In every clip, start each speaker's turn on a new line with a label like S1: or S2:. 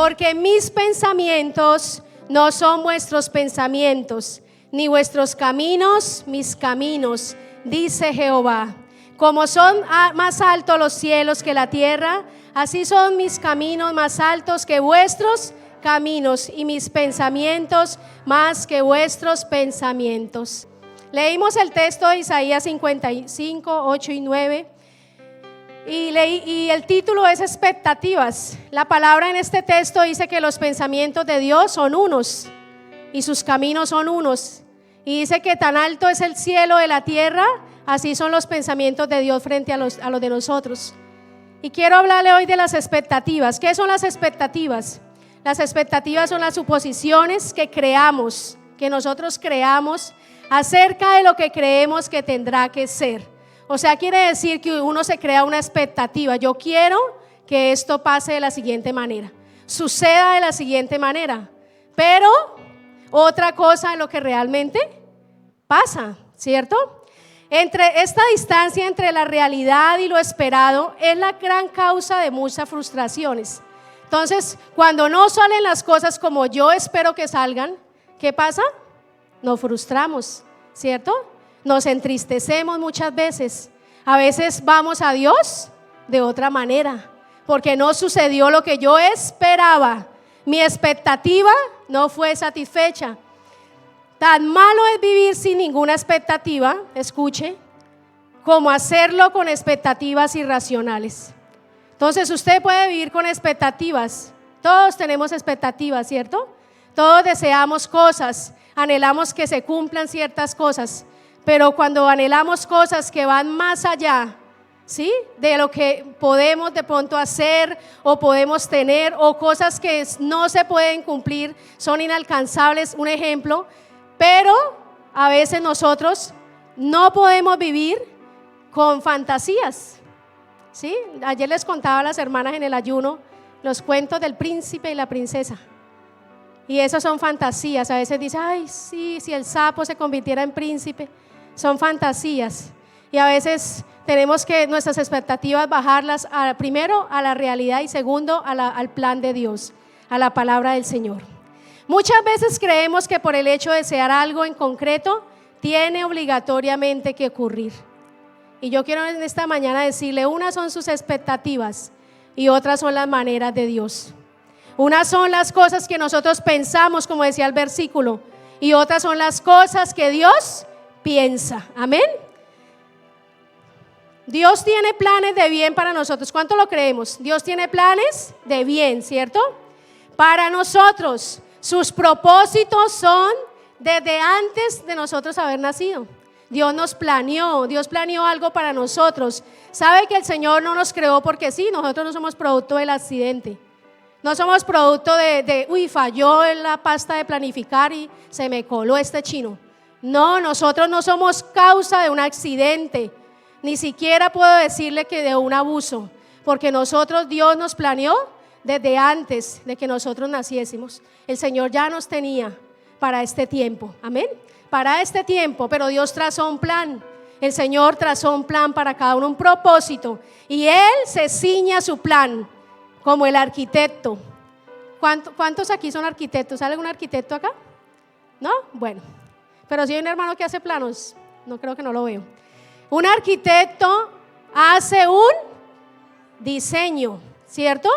S1: Porque mis pensamientos no son vuestros pensamientos, ni vuestros caminos mis caminos, dice Jehová. Como son más altos los cielos que la tierra, así son mis caminos más altos que vuestros caminos, y mis pensamientos más que vuestros pensamientos. Leímos el texto de Isaías 55, 8 y 9. Y el título es expectativas. La palabra en este texto dice que los pensamientos de Dios son unos y sus caminos son unos. Y dice que tan alto es el cielo de la tierra, así son los pensamientos de Dios frente a los de nosotros. Y quiero hablarle hoy de las expectativas. ¿Qué son las expectativas? Las expectativas son las suposiciones que creamos, que nosotros creamos acerca de lo que creemos que tendrá que ser. O sea, quiere decir que uno se crea una expectativa. Yo quiero que esto pase de la siguiente manera, suceda de la siguiente manera, pero otra cosa de lo que realmente pasa, ¿cierto? Entre esta distancia entre la realidad y lo esperado es la gran causa de muchas frustraciones. Entonces, cuando no salen las cosas como yo espero que salgan, ¿qué pasa? Nos frustramos, ¿cierto? Nos entristecemos muchas veces. A veces vamos a Dios de otra manera, porque no sucedió lo que yo esperaba. Mi expectativa no fue satisfecha. Tan malo es vivir sin ninguna expectativa, escuche, como hacerlo con expectativas irracionales. Entonces usted puede vivir con expectativas. Todos tenemos expectativas, ¿cierto? Todos deseamos cosas, anhelamos que se cumplan ciertas cosas, pero cuando anhelamos cosas que van más allá, ¿sí?, de lo que podemos de pronto hacer o podemos tener, o cosas que no se pueden cumplir, son inalcanzables, un ejemplo, pero a veces nosotros no podemos vivir con fantasías, ¿sí? Ayer les contaba a las hermanas en el ayuno los cuentos del príncipe y la princesa, y esas son fantasías. A veces dice, ay, sí, si el sapo se convirtiera en príncipe. Son fantasías, y a veces tenemos que nuestras expectativas bajarlas primero a la realidad y segundo al plan de Dios, a la palabra del Señor. Muchas veces creemos que por el hecho de desear algo en concreto tiene obligatoriamente que ocurrir, y yo quiero en esta mañana decirle, unas son sus expectativas y otras son las maneras de Dios. Unas son las cosas que nosotros pensamos, como decía el versículo, y otras son las cosas que Dios piensa. Amén. Dios tiene planes de bien para nosotros. ¿Cuánto lo creemos? Dios tiene planes de bien, ¿cierto? Para nosotros. Sus propósitos son desde antes de nosotros haber nacido. Dios nos planeó, Dios planeó algo para nosotros. Sabe que el Señor no nos creó porque sí. Nosotros no somos producto del accidente. No somos producto uy, falló en la pasta de planificar y se me coló este chino. No, nosotros no somos causa de un accidente, ni siquiera puedo decirle que de un abuso, porque nosotros, Dios nos planeó desde antes de que nosotros naciésemos. El Señor ya nos tenía para este tiempo, amén, para este tiempo, pero Dios trazó un plan. El Señor trazó un plan para cada uno, un propósito, y Él se ciña a su plan como el arquitecto. ¿Cuántos aquí son arquitectos? ¿Hay algún arquitecto acá? ¿No? Bueno. Pero si hay un hermano que hace planos, no creo que no lo veo. Un arquitecto hace un diseño, ¿cierto?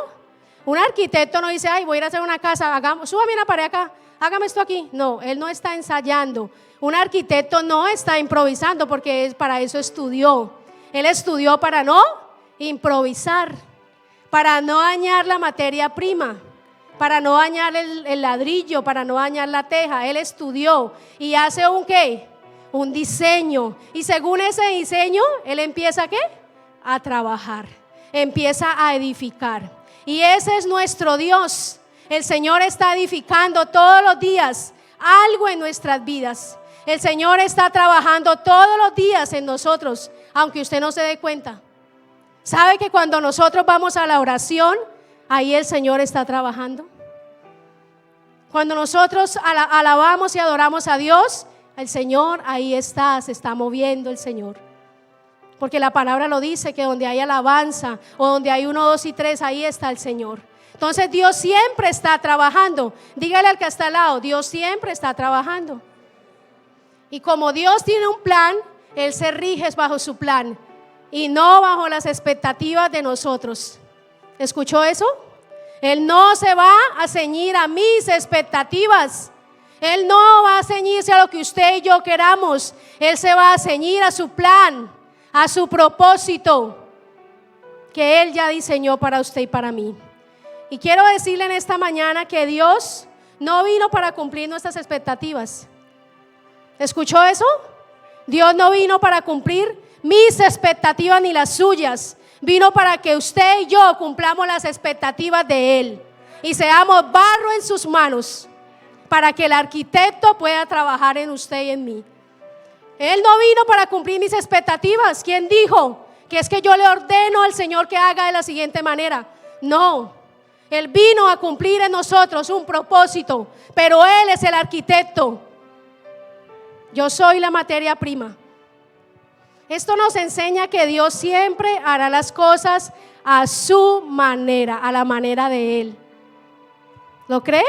S1: Un arquitecto no dice, ay, voy a ir a hacer una casa, súbame una pared acá, hágame esto aquí. No, él no está ensayando. Un arquitecto no está improvisando, porque para eso estudió. Él estudió para no improvisar, para no dañar la materia prima, para no dañar el ladrillo, para no dañar la teja. Él estudió y hace un ¿qué? Un diseño, y según ese diseño él empieza ¿qué? A trabajar, empieza a edificar, y ese es nuestro Dios. El Señor está edificando todos los días algo en nuestras vidas. El Señor está trabajando todos los días en nosotros, aunque usted no se dé cuenta. ¿Sabe que cuando nosotros vamos a la oración, ahí el Señor está trabajando? Cuando nosotros alabamos y adoramos a Dios, el Señor ahí está, se está moviendo el Señor. Porque la palabra lo dice, que donde hay alabanza o donde hay 1, 2 y 3, ahí está el Señor. Entonces Dios siempre está trabajando. Dígale al que está al lado, Dios siempre está trabajando. Y como Dios tiene un plan, Él se rige bajo su plan y no bajo las expectativas de nosotros. ¿Escuchó eso? Él no se va a ceñir a mis expectativas. Él no va a ceñirse a lo que usted y yo queramos. Él se va a ceñir a su plan, a su propósito que Él ya diseñó para usted y para mí. Y quiero decirle en esta mañana que Dios no vino para cumplir nuestras expectativas. ¿Escuchó eso? Dios no vino para cumplir mis expectativas ni las suyas. Vino para que usted y yo cumplamos las expectativas de Él y seamos barro en sus manos para que el arquitecto pueda trabajar en usted y en mí. Él no vino para cumplir mis expectativas. ¿Quién dijo que es que yo le ordeno al Señor que haga de la siguiente manera? No, Él vino a cumplir en nosotros un propósito, pero Él es el arquitecto. Yo soy la materia prima. Esto nos enseña que Dios siempre hará las cosas a su manera, a la manera de Él. ¿Lo cree?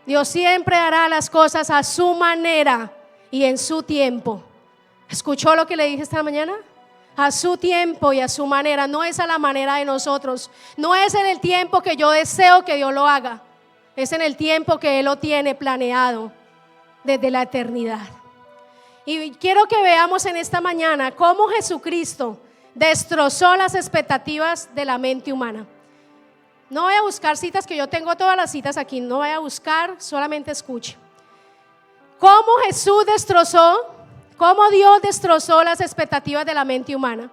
S1: Dios siempre hará las cosas a su manera y en su tiempo. ¿Escuchó lo que le dije esta mañana? A su tiempo y a su manera. No es a la manera de nosotros. No es en el tiempo que yo deseo que Dios lo haga. Es en el tiempo que Él lo tiene planeado desde la eternidad. Y quiero que veamos en esta mañana cómo Jesucristo destrozó las expectativas de la mente humana. No voy a buscar citas, que yo tengo todas las citas aquí. No voy a buscar, solamente escuche. Cómo Jesús destrozó, cómo Dios destrozó las expectativas de la mente humana.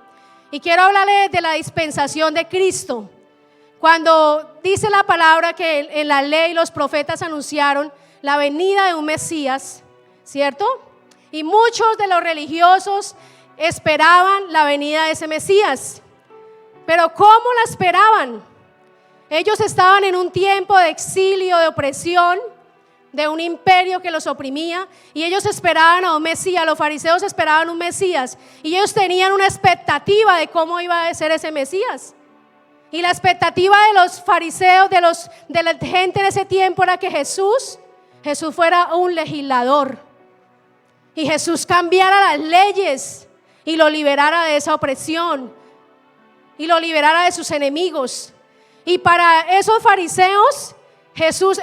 S1: Y quiero hablarle de la dispensación de Cristo. Cuando dice la palabra que en la ley los profetas anunciaron la venida de un Mesías, ¿cierto? Y muchos de los religiosos esperaban la venida de ese Mesías. Pero ¿cómo la esperaban? Ellos estaban en un tiempo de exilio, de opresión, de un imperio que los oprimía, y ellos esperaban a un Mesías. Los fariseos esperaban un Mesías y ellos tenían una expectativa de cómo iba a ser ese Mesías. Y la expectativa de los fariseos, de la gente en ese tiempo, era que Jesús fuera un legislador y Jesús cambiara las leyes y lo liberara de esa opresión y lo liberara de sus enemigos. Y para esos fariseos,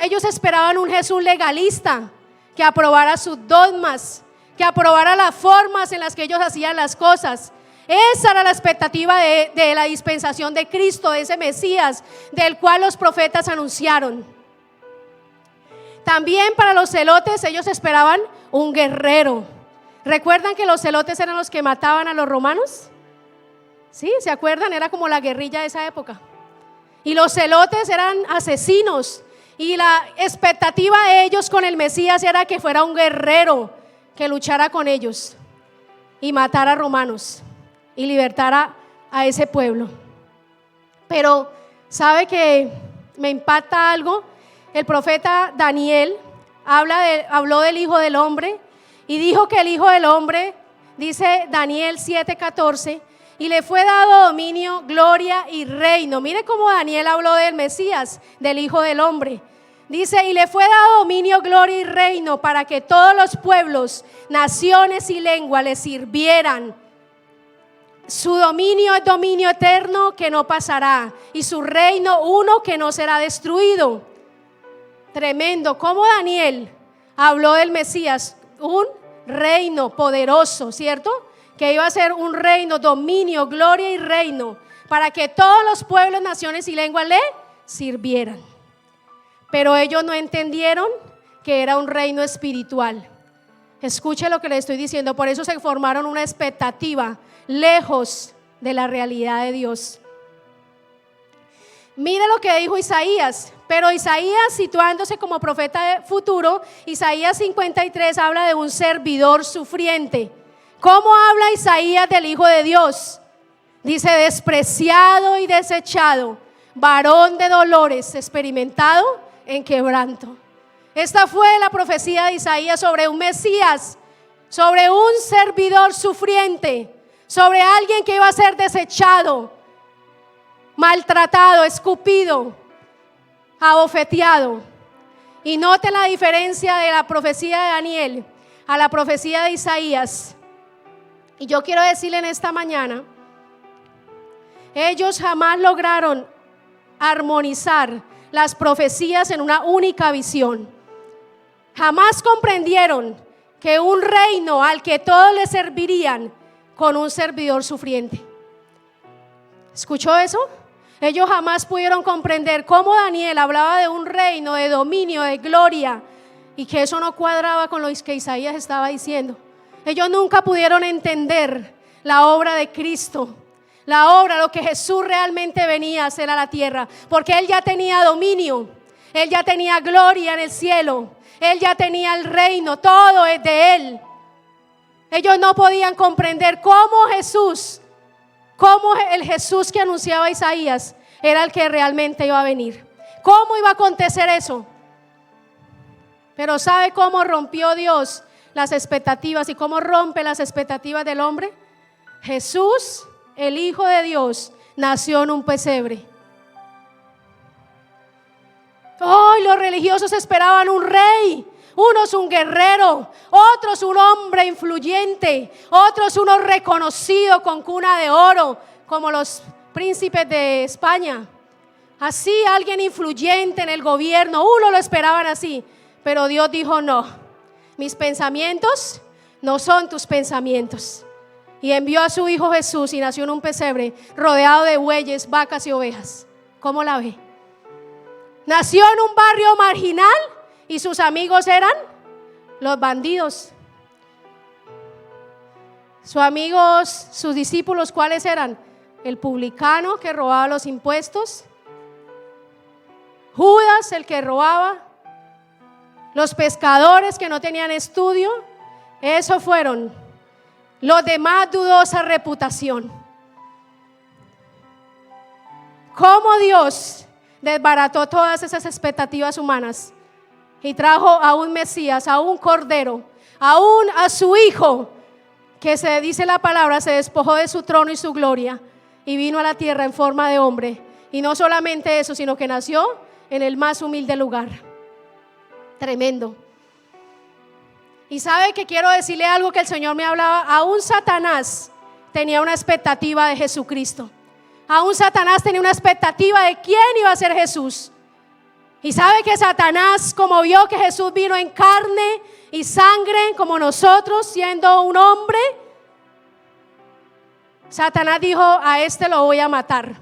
S1: ellos esperaban un Jesús legalista que aprobara sus dogmas, que aprobara las formas en las que ellos hacían las cosas. Esa era la expectativa de la dispensación de Cristo, de ese Mesías del cual los profetas anunciaron. También para los celotes, ellos esperaban un guerrero. ¿Recuerdan que los celotes eran los que mataban a los romanos? ¿Sí? ¿Se acuerdan? Era como la guerrilla de esa época. Y los celotes eran asesinos. Y la expectativa de ellos con el Mesías era que fuera un guerrero que luchara con ellos y matara a romanos y libertara a ese pueblo. Pero ¿sabe que me impacta algo? El profeta Daniel habló del Hijo del Hombre y dijo que el Hijo del Hombre, dice Daniel 7:14, y le fue dado dominio, gloria y reino. Mire cómo Daniel habló del Mesías, del Hijo del Hombre. Dice, y le fue dado dominio, gloria y reino para que todos los pueblos, naciones y lenguas le sirvieran. Su dominio es dominio eterno que no pasará, y su reino uno que no será destruido. Tremendo, como Daniel habló del Mesías, un reino poderoso, ¿cierto? Que iba a ser un reino, dominio, gloria y reino, para que todos los pueblos, naciones y lenguas le sirvieran. Pero ellos no entendieron que era un reino espiritual. Escuche lo que le estoy diciendo. Por eso se formaron una expectativa lejos de la realidad de Dios. Mire lo que dijo Isaías. Pero Isaías, situándose como profeta futuro, Isaías 53 habla de un servidor sufriente. ¿Cómo habla Isaías del Hijo de Dios? Dice, despreciado y desechado, varón de dolores, experimentado en quebranto. Esta fue la profecía de Isaías sobre un Mesías, sobre un servidor sufriente, sobre alguien que iba a ser desechado, maltratado, escupido, abofeteado. Y noten la diferencia de la profecía de Daniel a la profecía de Isaías. Y yo quiero decirle en esta mañana, ellos jamás lograron armonizar las profecías en una única visión. Jamás comprendieron que un reino al que todos le servirían con un servidor sufriente. ¿Escuchó eso? Ellos jamás pudieron comprender cómo Daniel hablaba de un reino, de dominio, de gloria, y que eso no cuadraba con lo que Isaías estaba diciendo. Ellos nunca pudieron entender la obra de Cristo, la obra, lo que Jesús realmente venía a hacer a la tierra, porque Él ya tenía dominio, Él ya tenía gloria en el cielo, Él ya tenía el reino, todo es de Él. Ellos no podían comprender cómo el Jesús que anunciaba Isaías era el que realmente iba a venir. ¿Cómo iba a acontecer eso? Pero ¿sabe cómo rompió Dios las expectativas y cómo rompe las expectativas del hombre? Jesús, el Hijo de Dios, nació en un pesebre. Hoy los religiosos esperaban un rey, unos un guerrero, otros un hombre influyente, otros uno reconocido con cuna de oro, como los príncipes de España. Así, alguien influyente en el gobierno, uno lo esperaban así. Pero Dios dijo: no, mis pensamientos no son tus pensamientos. Y envió a su Hijo Jesús y nació en un pesebre rodeado de bueyes, vacas y ovejas. ¿Cómo la ve? Nació en un barrio marginal y sus amigos eran los bandidos. Sus discípulos, ¿cuáles eran? El publicano que robaba los impuestos, Judas el que robaba, los pescadores que no tenían estudio. Esos fueron los de más dudosa reputación. ¿Cómo Dios desbarató todas esas expectativas humanas y trajo a un Mesías, a un Cordero, aún a su Hijo, que se dice la palabra, se despojó de su trono y su gloria y vino a la tierra en forma de hombre? Y no solamente eso, sino que nació en el más humilde lugar. Tremendo. Y sabe que quiero decirle algo que el Señor me hablaba. Aún Satanás tenía una expectativa de Jesucristo. Aún Satanás tenía una expectativa de quién iba a ser Jesús. Y sabe que Satanás, como vio que Jesús vino en carne y sangre como nosotros, siendo un hombre, Satanás dijo: a este lo voy a matar.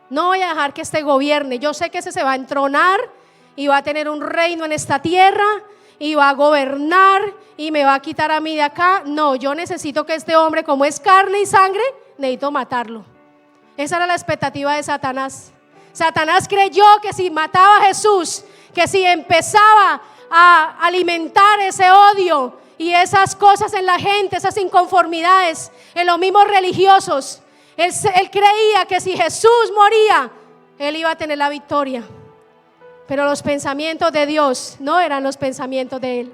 S1: No voy a dejar que este gobierne. Yo sé que ese se va a entronar y va a tener un reino en esta tierra y va a gobernar y me va a quitar a mí de acá. No, yo necesito que este hombre, como es carne y sangre, necesito matarlo. Esa era la expectativa de Satanás. Satanás creyó que si mataba a Jesús, que si empezaba a alimentar ese odio y esas cosas en la gente, esas inconformidades en los mismos religiosos, él creía que si Jesús moría, él iba a tener la victoria. Pero los pensamientos de Dios no eran los pensamientos de él.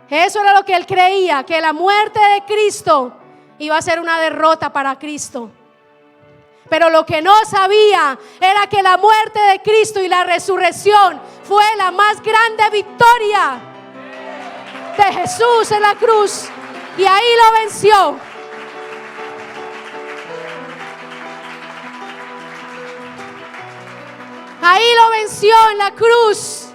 S1: Eso era lo que él creía, que la muerte de Cristo iba a ser una derrota para Cristo. Pero lo que no sabía era que la muerte de Cristo y la resurrección fue la más grande victoria de Jesús en la cruz. Y ahí lo venció. Ahí lo venció en la cruz.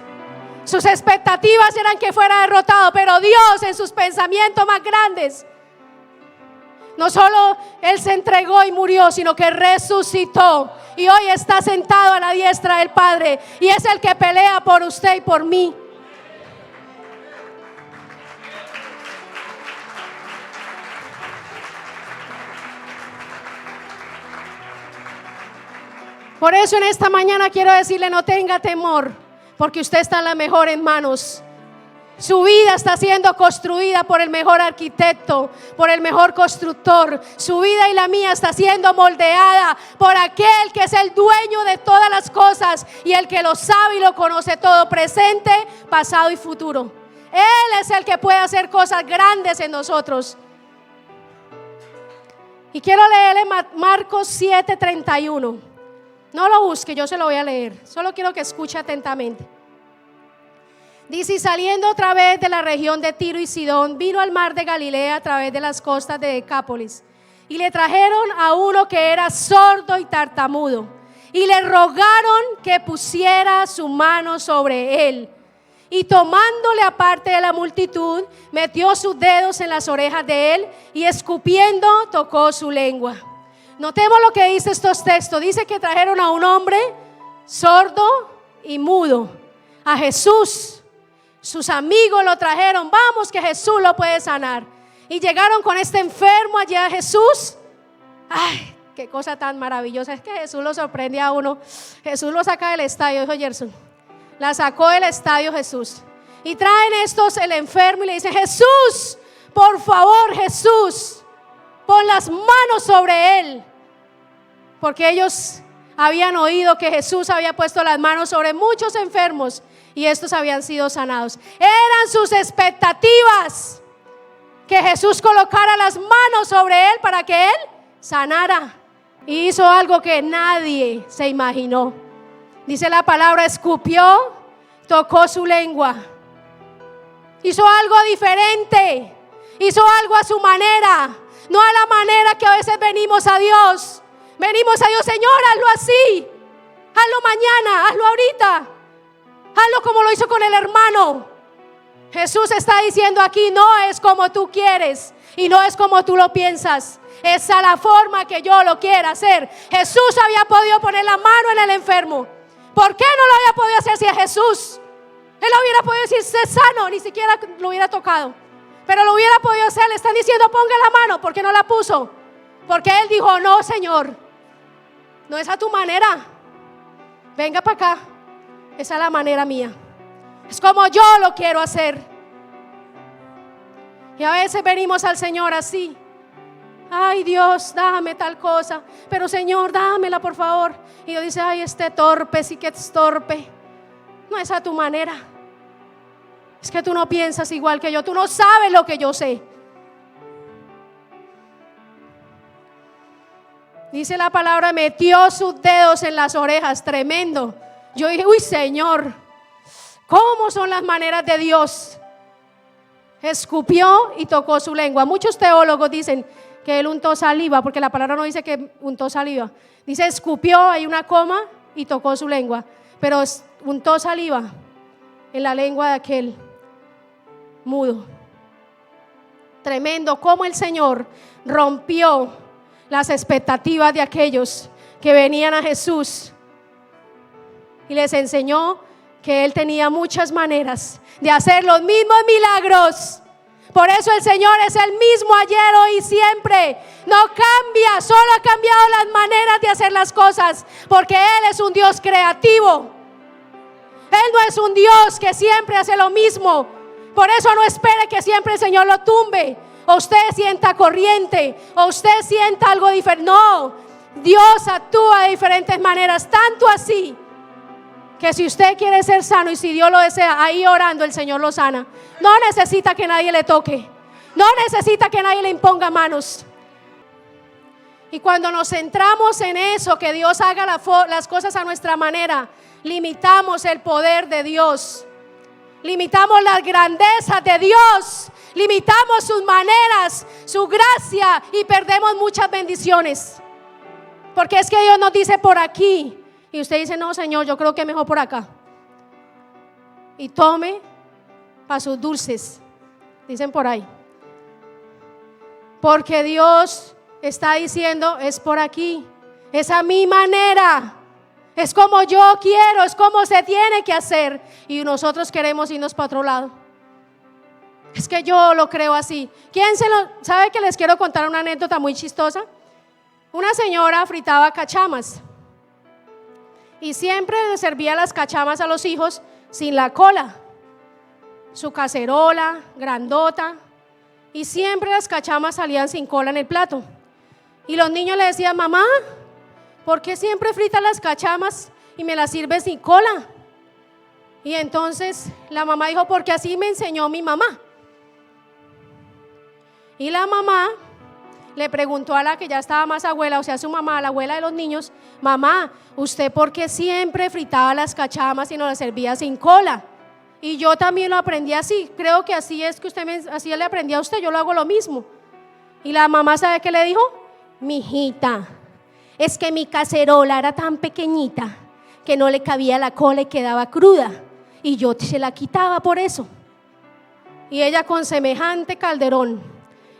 S1: Sus expectativas eran que fuera derrotado, pero Dios, en sus pensamientos más grandes, no solo Él se entregó y murió, sino que resucitó y hoy está sentado a la diestra del Padre y es el que pelea por usted y por mí. Por eso en esta mañana quiero decirle: no tenga temor, porque usted está en las mejores manos. Su vida está siendo construida por el mejor arquitecto, por el mejor constructor. Su vida y la mía está siendo moldeada por aquel que es el dueño de todas las cosas y el que lo sabe y lo conoce todo, presente, pasado y futuro. Él es el que puede hacer cosas grandes en nosotros. Y quiero leerle Marcos 7:31. No lo busque, yo se lo voy a leer. Solo quiero que escuche atentamente. Dice: y saliendo otra vez de la región de Tiro y Sidón, vino al mar de Galilea a través de las costas de Decápolis. Y le trajeron a uno que era sordo y tartamudo, y le rogaron que pusiera su mano sobre él. Y tomándole aparte de la multitud, metió sus dedos en las orejas de él, y escupiendo tocó su lengua. Notemos lo que dice estos textos. Dice que trajeron a un hombre sordo y mudo, a Jesús. Sus amigos lo trajeron: vamos, que Jesús lo puede sanar. Y llegaron con este enfermo allí a Jesús. Ay, qué cosa tan maravillosa. Es que Jesús lo sorprende a uno. Jesús lo saca del estadio, dijo Gerson. La sacó del estadio Jesús. Y traen estos el enfermo y le dicen: Jesús, por favor, Jesús, pon las manos sobre él. Porque ellos habían oído que Jesús había puesto las manos sobre muchos enfermos y estos habían sido sanados. Eran sus expectativas que Jesús colocara las manos sobre él para que él sanara. Y hizo algo que nadie se imaginó. Dice la palabra: escupió, tocó su lengua. Hizo algo diferente. Hizo algo a su manera, no a la manera que a veces venimos a Dios. Venimos a Dios: Señor, hazlo así, hazlo mañana, hazlo ahorita, hazlo como lo hizo con el hermano. Jesús está diciendo aquí: no es como tú quieres y no es como tú lo piensas, es a la forma que yo lo quiera hacer. Jesús había podido poner la mano en el enfermo. ¿Por qué no lo había podido hacer si es Jesús? Él hubiera podido decir: sé sano, ni siquiera lo hubiera tocado, pero lo hubiera podido hacer. Le están diciendo: ponga la mano. ¿Por qué no la puso? Porque él dijo: no, Señor, no es a tu manera, venga para acá, esa es la manera mía, es como yo lo quiero hacer. Y a veces venimos al Señor así: ay, Dios, dame tal cosa, pero Señor, dámela por favor. Y Dios dice: ay, este torpe, sí que es torpe. No es a tu manera, es que tú no piensas igual que yo, tú no sabes lo que yo sé. Dice la palabra: metió sus dedos en las orejas. Tremendo. Yo dije: uy, Señor, ¿cómo son las maneras de Dios? Escupió y tocó su lengua. Muchos teólogos dicen que él untó saliva, porque la palabra no dice que untó saliva. Dice: escupió, hay una coma, y tocó su lengua. Pero untó saliva en la lengua de aquel mudo. Tremendo cómo el Señor rompió las expectativas de aquellos que venían a Jesús y les enseñó que Él tenía muchas maneras de hacer los mismos milagros. Por eso el Señor es el mismo ayer, hoy y siempre. No cambia, solo ha cambiado las maneras de hacer las cosas, porque Él es un Dios creativo. Él no es un Dios que siempre hace lo mismo. Por eso no espere que siempre el Señor lo tumbe, o usted sienta corriente, o usted sienta algo diferente. No, Dios actúa de diferentes maneras, tanto así que si usted quiere ser sano y si Dios lo desea, ahí orando el Señor lo sana. No necesita que nadie le toque, no necesita que nadie le imponga manos. Y cuando nos centramos en eso, que Dios haga las cosas a nuestra manera, limitamos el poder de Dios, limitamos las grandezas de Dios, limitamos sus maneras, su gracia, y perdemos muchas bendiciones. Porque es que Dios nos dice: por aquí. Y usted dice: no, Señor, yo creo que mejor por acá. Y tome para sus dulces, dicen por ahí. Porque Dios está diciendo: es por aquí, es a mi manera, es como yo quiero, es como se tiene que hacer. Y nosotros queremos irnos para otro lado. Es que yo lo creo así. ¿Sabe que les quiero contar una anécdota muy chistosa? Una señora fritaba cachamas y siempre le servía las cachamas a los hijos sin la cola, su cacerola grandota, y siempre las cachamas salían sin cola en el plato. Y los niños le decían: mamá, ¿por qué siempre fritas las cachamas y me las sirves sin cola? Y entonces la mamá dijo: porque así me enseñó mi mamá. Y la mamá le preguntó a la que ya estaba más abuela, o sea, su mamá, la abuela de los niños: mamá, ¿usted por qué siempre fritaba las cachamas y nos las servía sin cola? Y yo también lo aprendí así, creo que así es que así le aprendí a usted, yo lo hago lo mismo. Y la mamá, ¿sabe qué le dijo? Mijita, es que mi cacerola era tan pequeñita que no le cabía la cola y quedaba cruda, y yo se la quitaba por eso. Y ella con semejante calderón,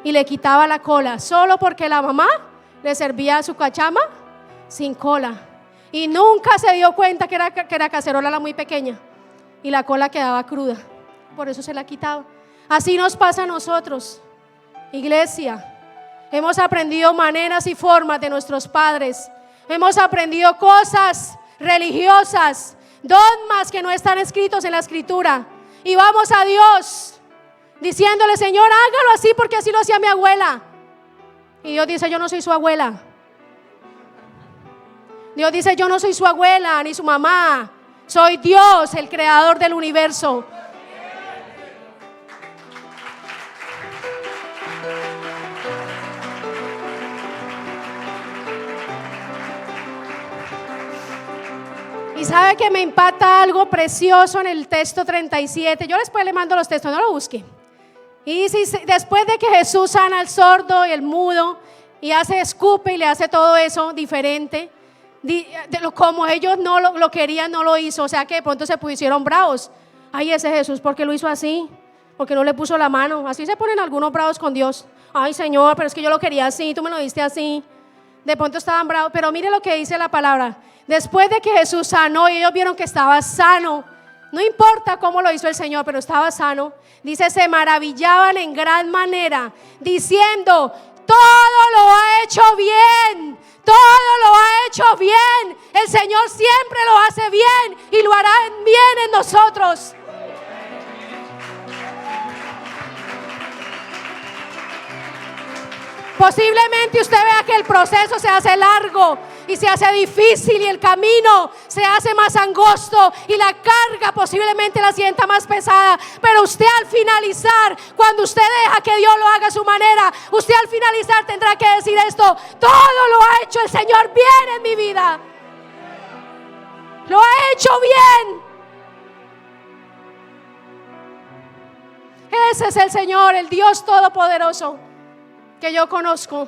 S1: y le quitaba la cola solo porque la mamá le servía su cachama sin cola, y nunca se dio cuenta que la cacerola era muy pequeña y la cola quedaba cruda, por eso se la quitaba. Así nos pasa a nosotros, iglesia. Hemos aprendido maneras y formas de nuestros padres, hemos aprendido cosas religiosas, dogmas que no están escritos en la escritura, y vamos a Dios diciéndole: Señor, hágalo así porque así lo hacía mi abuela. Y Dios dice: yo no soy su abuela. Dios dice: yo no soy su abuela ni su mamá, soy Dios, el creador del universo. Y sabe que me impacta algo precioso en el texto 37. Yo después le mando los textos, no lo busque. Y dice: después de que Jesús sana al sordo y el mudo, y escupe y le hace todo eso diferente, como ellos no lo querían, no lo hizo. O sea que de pronto se pusieron bravos. Ay, ese Jesús, ¿por qué lo hizo así? ¿Por qué no le puso la mano? Así se ponen algunos bravos con Dios. Ay, Señor, pero es que yo lo quería así, tú me lo diste así. De pronto estaban bravos, pero mire lo que dice la palabra. Después de que Jesús sanó y ellos vieron que estaba sano, no importa cómo lo hizo el Señor, pero estaba sano, dice: se maravillaban en gran manera, diciendo: todo lo ha hecho bien, todo lo ha hecho bien. El Señor siempre lo hace bien y lo hará bien en nosotros. Posiblemente usted vea que el proceso se hace largo y se hace difícil, y el camino se hace más angosto, y la carga posiblemente la sienta más pesada. Pero usted al finalizar, cuando usted deja que Dios lo haga a su manera, usted al finalizar tendrá que decir esto: todo lo ha hecho el Señor bien en mi vida, lo ha hecho bien. Ese es el Señor, el Dios todopoderoso que yo conozco,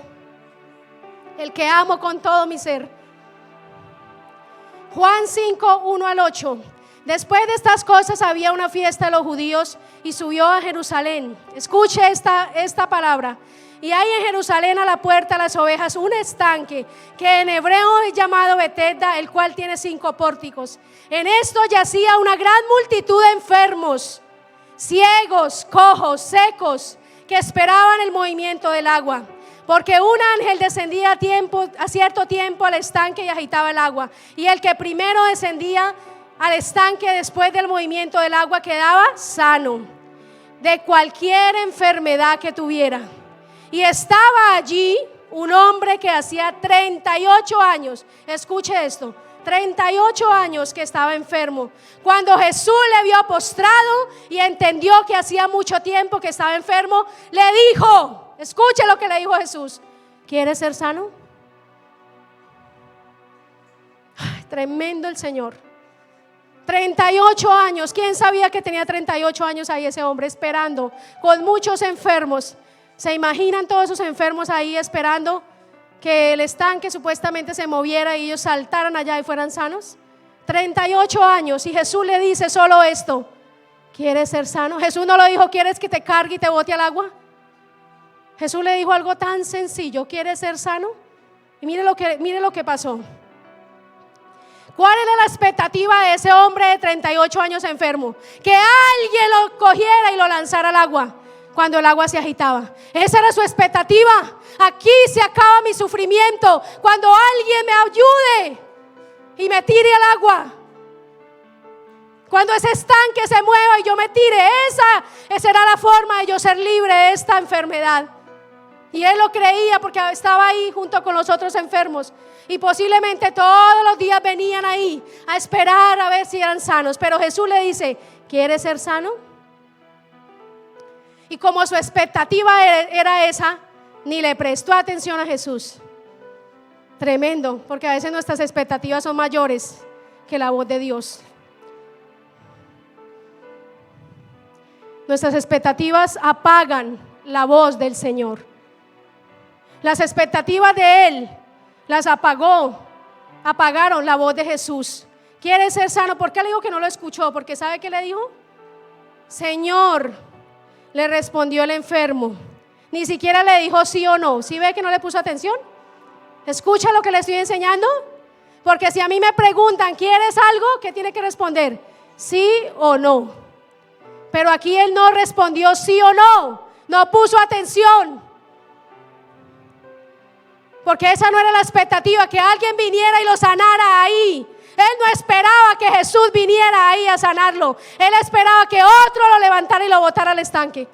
S1: el que amo con todo mi ser. Juan 5, 1 al 8. Después de estas cosas había una fiesta de los judíos y subió a Jerusalén. Escuche esta palabra. Y hay en Jerusalén, a la puerta de las ovejas, un estanque que en hebreo es llamado Betesda, el cual tiene 5 pórticos. En esto yacía una gran multitud de enfermos, ciegos, cojos, secos, que esperaban el movimiento del agua, porque un ángel descendía a cierto tiempo al estanque y agitaba el agua, y el que primero descendía al estanque después del movimiento del agua quedaba sano de cualquier enfermedad que tuviera. Y estaba allí un hombre que hacía 38 años, escuche esto, 38 años que estaba enfermo. Cuando Jesús le vio postrado y entendió que hacía mucho tiempo que estaba enfermo, le dijo, escuche lo que le dijo Jesús: ¿quieres ser sano? Ay, tremendo el Señor. 38 años, ¿quién sabía que tenía 38 años ahí ese hombre esperando, con muchos enfermos? ¿Se imaginan todos esos enfermos ahí esperando que el estanque supuestamente se moviera y ellos saltaran allá y fueran sanos? 38 años, y Jesús le dice solo esto: ¿quieres ser sano? Jesús no lo dijo: ¿quieres que te cargue y te bote al agua? Jesús le dijo algo tan sencillo: ¿quieres ser sano? Y mire lo que pasó. ¿Cuál era la expectativa de ese hombre de 38 años enfermo? Que alguien lo cogiera y lo lanzara al agua cuando el agua se agitaba. Esa era su expectativa. Aquí se acaba mi sufrimiento cuando alguien me ayude y me tire al agua. Cuando ese estanque se mueva y yo me tire, esa será la forma de yo ser libre de esta enfermedad. Y él lo creía porque estaba ahí junto con los otros enfermos, y posiblemente todos los días venían ahí a esperar a ver si eran sanos. Pero Jesús le dice: ¿quieres ser sano? Y como su expectativa era esa, ni le prestó atención a Jesús. Tremendo, porque a veces nuestras expectativas son mayores que la voz de Dios. Nuestras expectativas apagan la voz del Señor. Las expectativas de Él las apagaron la voz de Jesús. ¿Quiere ser sano? ¿Por qué le digo que no lo escuchó? Porque ¿sabe qué le dijo? Señor, le respondió el enfermo. Ni siquiera le dijo sí o no. ¿Sí ve que no le puso atención? ¿Escucha lo que le estoy enseñando? Porque si a mí me preguntan, ¿quieres algo? ¿Qué tiene que responder? Sí o no. Pero aquí él no respondió sí o no. No puso atención. Porque esa no era la expectativa, que alguien viniera y lo sanara ahí. Él no esperaba que Jesús viniera ahí a sanarlo. Él esperaba que otro lo levantara y lo botara al estanque.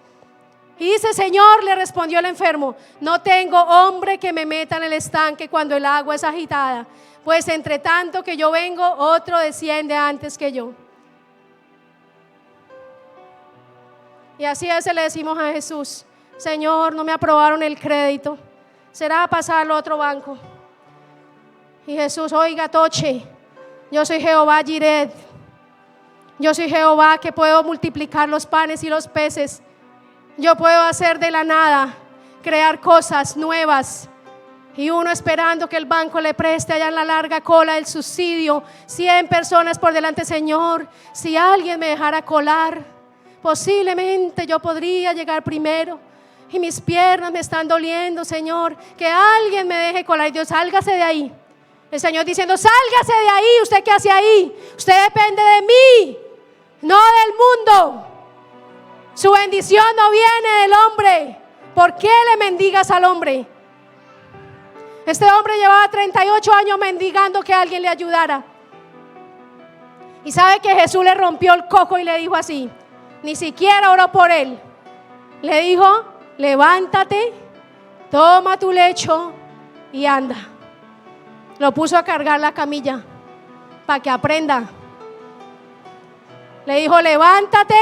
S1: Y dice: Señor, le respondió el enfermo, no tengo hombre que me meta en el estanque cuando el agua es agitada, pues entre tanto que yo vengo, otro desciende antes que yo. Y así a veces le decimos a Jesús: Señor, no me aprobaron el crédito, será pasarlo a otro banco. Y Jesús: oiga, Toche, yo soy Jehová Jireh. Yo soy Jehová que puedo multiplicar los panes y los peces. Yo puedo hacer de la nada, crear cosas nuevas. Y uno esperando que el banco le preste allá en la larga cola el subsidio, 100 personas por delante. Señor, si alguien me dejara colar, posiblemente yo podría llegar primero. Y mis piernas me están doliendo, Señor, que alguien me deje colar. Y Dios: sálgase de ahí. El Señor diciendo: sálgase de ahí. ¿Usted qué hace ahí? Usted depende de mí, no del mundo. Su bendición no viene del hombre. ¿Por qué le mendigas al hombre? Este hombre llevaba 38 años mendigando que alguien le ayudara. Y sabe que Jesús le rompió el coco y le dijo así, ni siquiera oró por él. Le dijo: levántate, toma tu lecho y anda. Lo puso a cargar la camilla para que aprenda. Le dijo: levántate.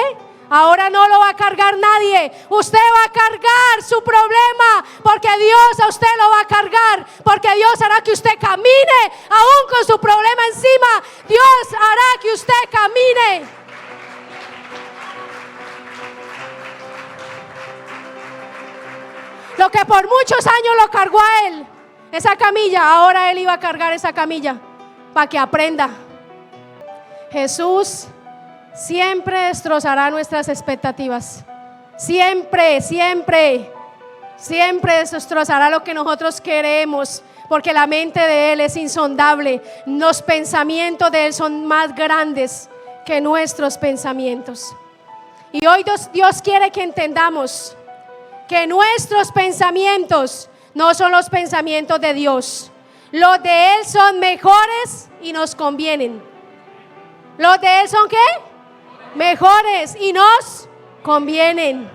S1: Ahora no lo va a cargar nadie. Usted va a cargar su problema, porque Dios a usted lo va a cargar, porque Dios hará que usted camine aún con su problema encima. Dios hará que usted camine. Lo que por muchos años lo cargó a él, esa camilla, ahora él iba a cargar esa camilla para que aprenda. Jesús siempre destrozará nuestras expectativas. Siempre, siempre, siempre destrozará lo que nosotros queremos, porque la mente de Él es insondable. Los pensamientos de Él son más grandes que nuestros pensamientos. Y hoy Dios quiere que entendamos que nuestros pensamientos no son los pensamientos de Dios. Los de Él son mejores y nos convienen. ¿Los de Él son qué? Mejores y nos convienen.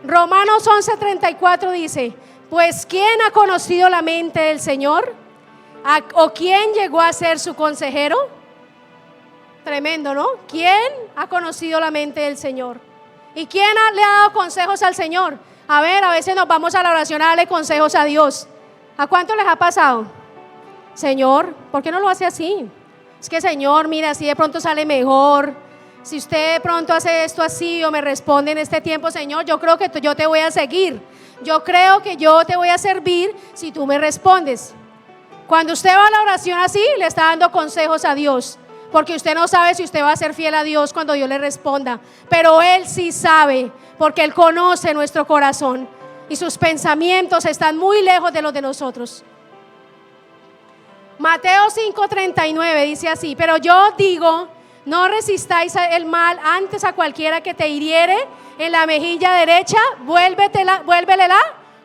S1: Romanos 11:34 dice: pues ¿quién ha conocido la mente del Señor? ¿O quién llegó a ser su consejero? Tremendo, ¿no? ¿Quién ha conocido la mente del Señor? ¿Y quién le ha dado consejos al Señor? A veces nos vamos a la oración a darle consejos a Dios. ¿A cuánto les ha pasado? Señor, ¿por qué no lo hace así? Es que Señor, mira, así de pronto sale mejor. Si usted de pronto hace esto así o me responde en este tiempo, Señor, yo creo que yo te voy a seguir. Yo creo que yo te voy a servir si tú me respondes. Cuando usted va a la oración así, le está dando consejos a Dios, porque usted no sabe si usted va a ser fiel a Dios cuando Dios le responda. Pero Él sí sabe, porque Él conoce nuestro corazón y sus pensamientos están muy lejos de los de nosotros. Mateo 5:39 dice así: pero yo digo, no resistáis el mal, antes a cualquiera que te hiriere en la mejilla derecha, vuélvele la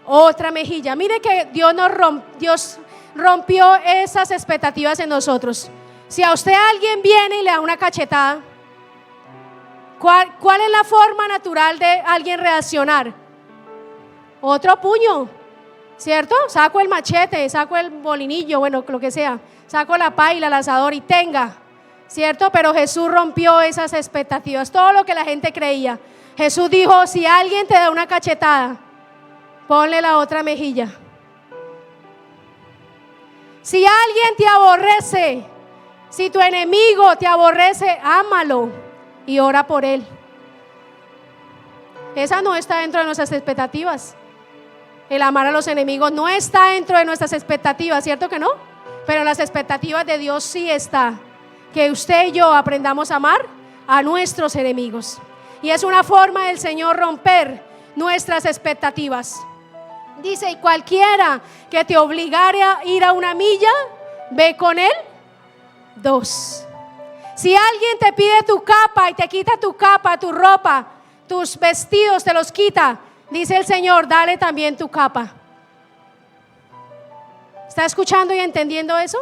S1: otra mejilla. Mire que Dios rompió esas expectativas en nosotros. Si a usted alguien viene y le da una cachetada, ¿cuál es la forma natural de alguien reaccionar? Otro puño, ¿cierto? Saco el machete, saco el molinillo, bueno, lo que sea, saco la paila, el asador y tenga, ¿cierto? Pero Jesús rompió esas expectativas, todo lo que la gente creía. Jesús dijo: si alguien te da una cachetada, ponle la otra mejilla. Si alguien te aborrece, si tu enemigo te aborrece, ámalo y ora por él. Esa no está dentro de nuestras expectativas. El amar a los enemigos no está dentro de nuestras expectativas, ¿cierto que no? Pero las expectativas de Dios sí está. Que usted y yo aprendamos a amar a nuestros enemigos. Y es una forma del Señor romper nuestras expectativas. Dice, y cualquiera que te obligare a ir a 1 milla, ve con él 2. Si alguien te pide tu capa y te quita tu capa, tu ropa, tus vestidos, te los quita, dice el Señor, dale también tu capa. ¿Está escuchando y entendiendo eso?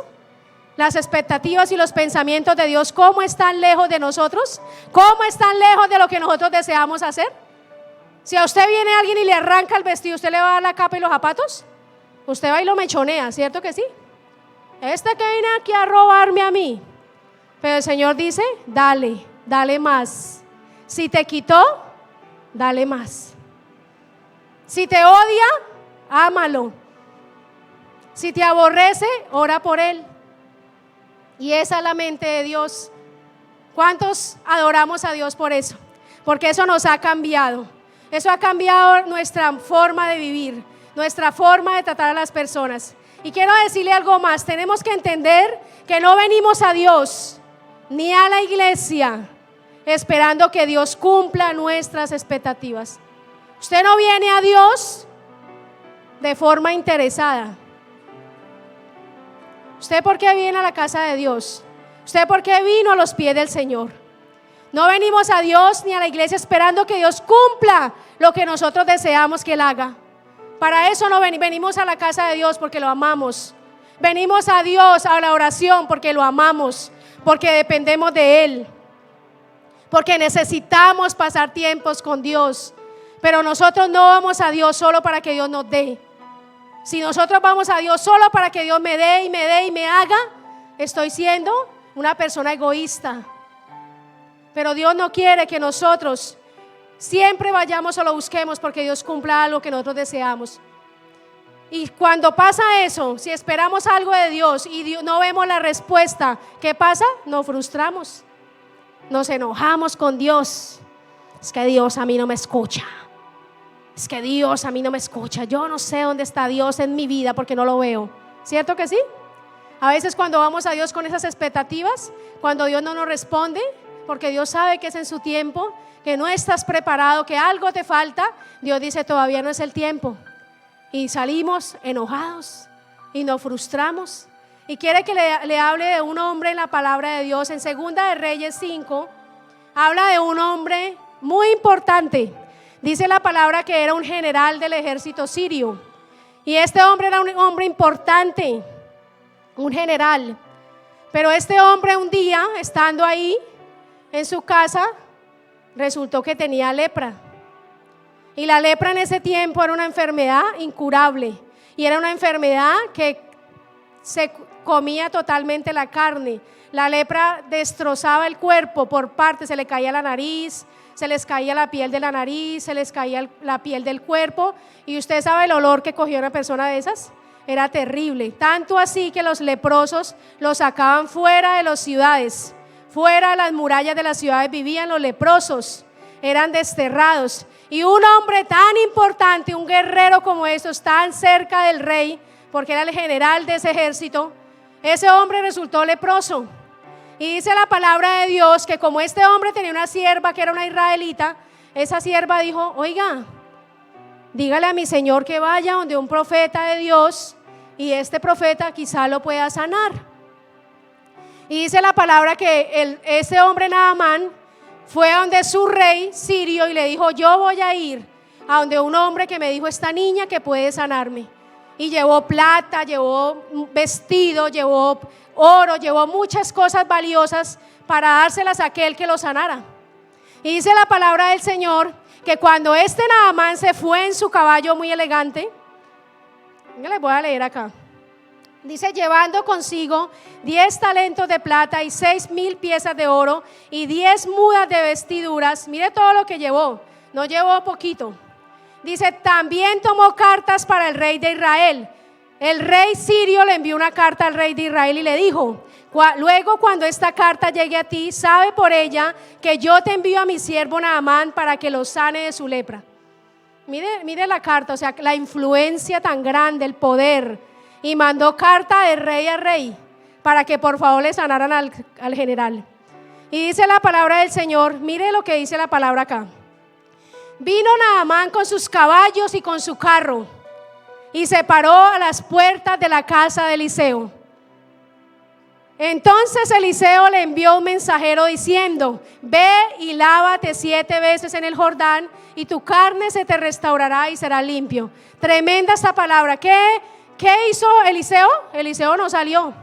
S1: Las expectativas y los pensamientos de Dios, ¿cómo están lejos de nosotros? ¿Cómo están lejos de lo que nosotros deseamos hacer? Si a usted viene alguien y le arranca el vestido, ¿usted le va a dar la capa y los zapatos? Usted va y lo mechonea, ¿cierto que sí? Este que viene aquí a robarme a mí. Pero el Señor dice, dale, dale más. Si te quitó, dale más. Si te odia, ámalo. Si te aborrece, ora por él. Y esa es la mente de Dios. ¿Cuántos adoramos a Dios por eso? Porque eso nos ha cambiado. Eso ha cambiado nuestra forma de vivir, nuestra forma de tratar a las personas. Y quiero decirle algo más. Tenemos que entender que no venimos a Dios ni a la iglesia esperando que Dios cumpla nuestras expectativas. Usted no viene a Dios de forma interesada. ¿Usted por qué viene a la casa de Dios? ¿Usted por qué vino a los pies del Señor? No venimos a Dios ni a la iglesia esperando que Dios cumpla lo que nosotros deseamos que Él haga. Para eso no venimos a la casa de Dios porque lo amamos. Venimos a Dios a la oración porque lo amamos, porque dependemos de Él, porque necesitamos pasar tiempos con Dios. Pero nosotros no vamos a Dios solo para que Dios nos dé. Si nosotros vamos a Dios solo para que Dios me dé y me dé y me haga, estoy siendo una persona egoísta. Pero Dios no quiere que nosotros siempre vayamos o lo busquemos porque Dios cumpla algo que nosotros deseamos. Y cuando pasa eso, si esperamos algo de Dios y no vemos la respuesta, ¿qué pasa? Nos frustramos, nos enojamos con Dios. Es que Dios a mí no me escucha. Es que Dios a mí no me escucha. Yo no sé dónde está Dios en mi vida porque no lo veo. ¿Cierto que sí? A veces cuando vamos a Dios con esas expectativas, cuando Dios no nos responde, porque Dios sabe que es en su tiempo, que no estás preparado, que algo te falta, Dios dice todavía no es el tiempo. Y salimos enojados y nos frustramos. Y quiere que le hable de un hombre en la palabra de Dios. En 2 de Reyes 5 habla de un hombre muy importante. Dice la palabra que era un general del ejército sirio. Y este hombre era un hombre importante, un general. Pero este hombre un día, estando ahí en su casa, resultó que tenía lepra. Y la lepra en ese tiempo era una enfermedad incurable. Y era una enfermedad que se comía totalmente la carne. La lepra destrozaba el cuerpo por partes, se le caía la nariz, se les caía la piel de la nariz, se les caía la piel del cuerpo. Y usted sabe el olor que cogió una persona de esas. Era terrible, tanto así que los leprosos los sacaban fuera de las ciudades, fuera de las murallas de las ciudades vivían los leprosos, eran desterrados. Y un hombre tan importante, un guerrero como estos, tan cerca del rey, porque era el general de ese ejército, ese hombre resultó leproso. Y dice la palabra de Dios que como este hombre tenía una sierva que era una israelita, esa sierva dijo: oiga, dígale a mi señor que vaya donde un profeta de Dios y este profeta quizá lo pueda sanar. Y dice la palabra que ese hombre Naamán fue a donde su rey sirio y le dijo: yo voy a ir a donde un hombre que me dijo esta niña que puede sanarme. Y llevó plata, llevó vestido, llevó oro, llevó muchas cosas valiosas para dárselas a aquel que lo sanara. Y dice la palabra del Señor que cuando este Naamán se fue en su caballo muy elegante, les voy a leer acá. Dice: llevando consigo 10 talentos de plata y 6,000 piezas de oro y 10 mudas de vestiduras. Mire todo lo que llevó, no llevó poquito. Dice, también tomó cartas para el rey de Israel. El rey sirio le envió una carta al rey de Israel y le dijo, luego cuando esta carta llegue a ti, sabe por ella que yo te envío a mi siervo Naamán para que lo sane de su lepra. Mire la carta, o sea, la influencia tan grande, el poder. Y mandó carta de rey a rey para que por favor le sanaran al general. Y dice la palabra del Señor, mire lo que dice la palabra acá. Vino Naamán con sus caballos y con su carro y se paró a las puertas de la casa de Eliseo. Entonces Eliseo le envió un mensajero diciendo, ve y lávate 7 veces en el Jordán y tu carne se te restaurará y será limpio. Tremenda esta palabra. ¿Qué hizo Eliseo? Eliseo no salió.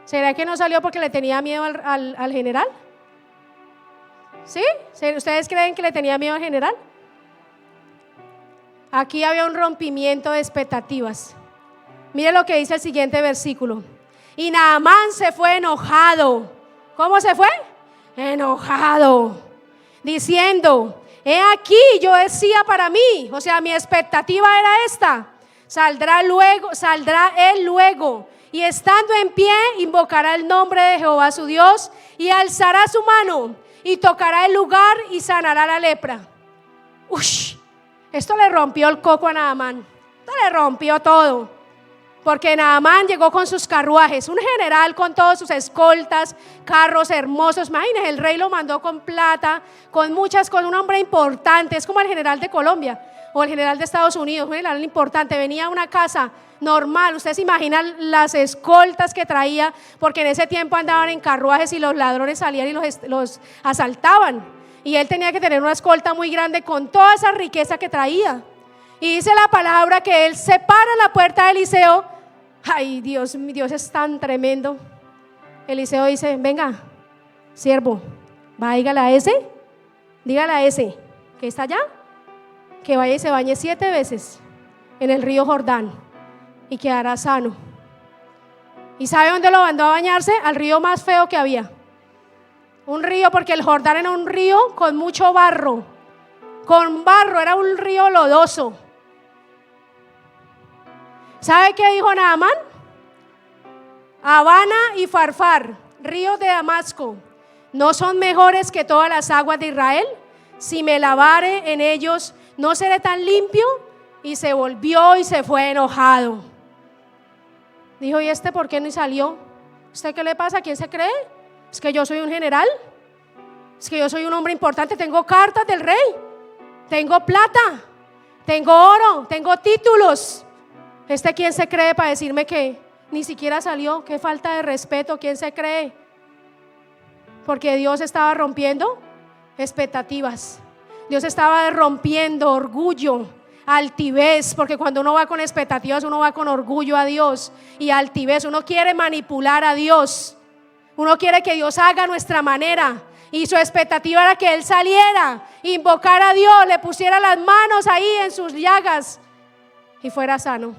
S1: ¿Será que no salió porque le tenía miedo al general? ¿Sí? ¿Ustedes creen que le tenía miedo al general? Aquí había un rompimiento de expectativas. Mire lo que dice el siguiente versículo. Y Naamán se fue enojado. ¿Cómo se fue? Enojado. Diciendo, he aquí, yo decía para mí, o sea, mi expectativa era esta. Saldrá él luego, y estando en pie, invocará el nombre de Jehová su Dios, y alzará su mano, y tocará el lugar, y sanará la lepra. Ush, esto le rompió el coco a Naamán. Esto le rompió todo. Porque Naamán llegó con sus carruajes, un general con todos sus escoltas, carros hermosos. Imagínense, el rey lo mandó con plata, con un hombre importante. Es como el general de Colombia o el general de Estados Unidos, un general importante. Venía a una casa normal. Ustedes se imaginan las escoltas que traía, porque en ese tiempo andaban en carruajes y los ladrones salían y los asaltaban. Y él tenía que tener una escolta muy grande con toda esa riqueza que traía. Y dice la palabra que él se para en la puerta de Eliseo. Ay, Dios, mi Dios es tan tremendo. Eliseo dice, venga, siervo, va, dígale a ese que está allá, que vaya y se bañe 7 veces en el río Jordán y quedará sano. ¿Y sabe dónde lo mandó a bañarse? Al río más feo que había. Un río, porque el Jordán era un río con mucho barro. Con barro, era un río lodoso. ¿Sabe qué dijo Naamán? Habana y Farfar, ríos de Damasco, ¿no son mejores que todas las aguas de Israel? Si me lavare en ellos, ¿no seré tan limpio? Y se volvió y se fue enojado. Dijo, ¿y este por qué no salió? ¿Usted qué le pasa? ¿A quién se cree? ¿Es que yo soy un general? ¿Es que yo soy un hombre importante? Tengo cartas del rey, tengo plata, tengo oro, tengo títulos. ¿Quién se cree para decirme que ni siquiera salió? Qué falta de respeto. ¿Quién se cree? Porque Dios estaba rompiendo expectativas. Dios estaba rompiendo orgullo, altivez, porque cuando uno va con expectativas, uno va con orgullo a Dios y altivez. Uno quiere manipular a Dios. Uno quiere que Dios haga a nuestra manera. Y su expectativa era que él saliera, invocara a Dios, le pusiera las manos ahí en sus llagas y fuera sano.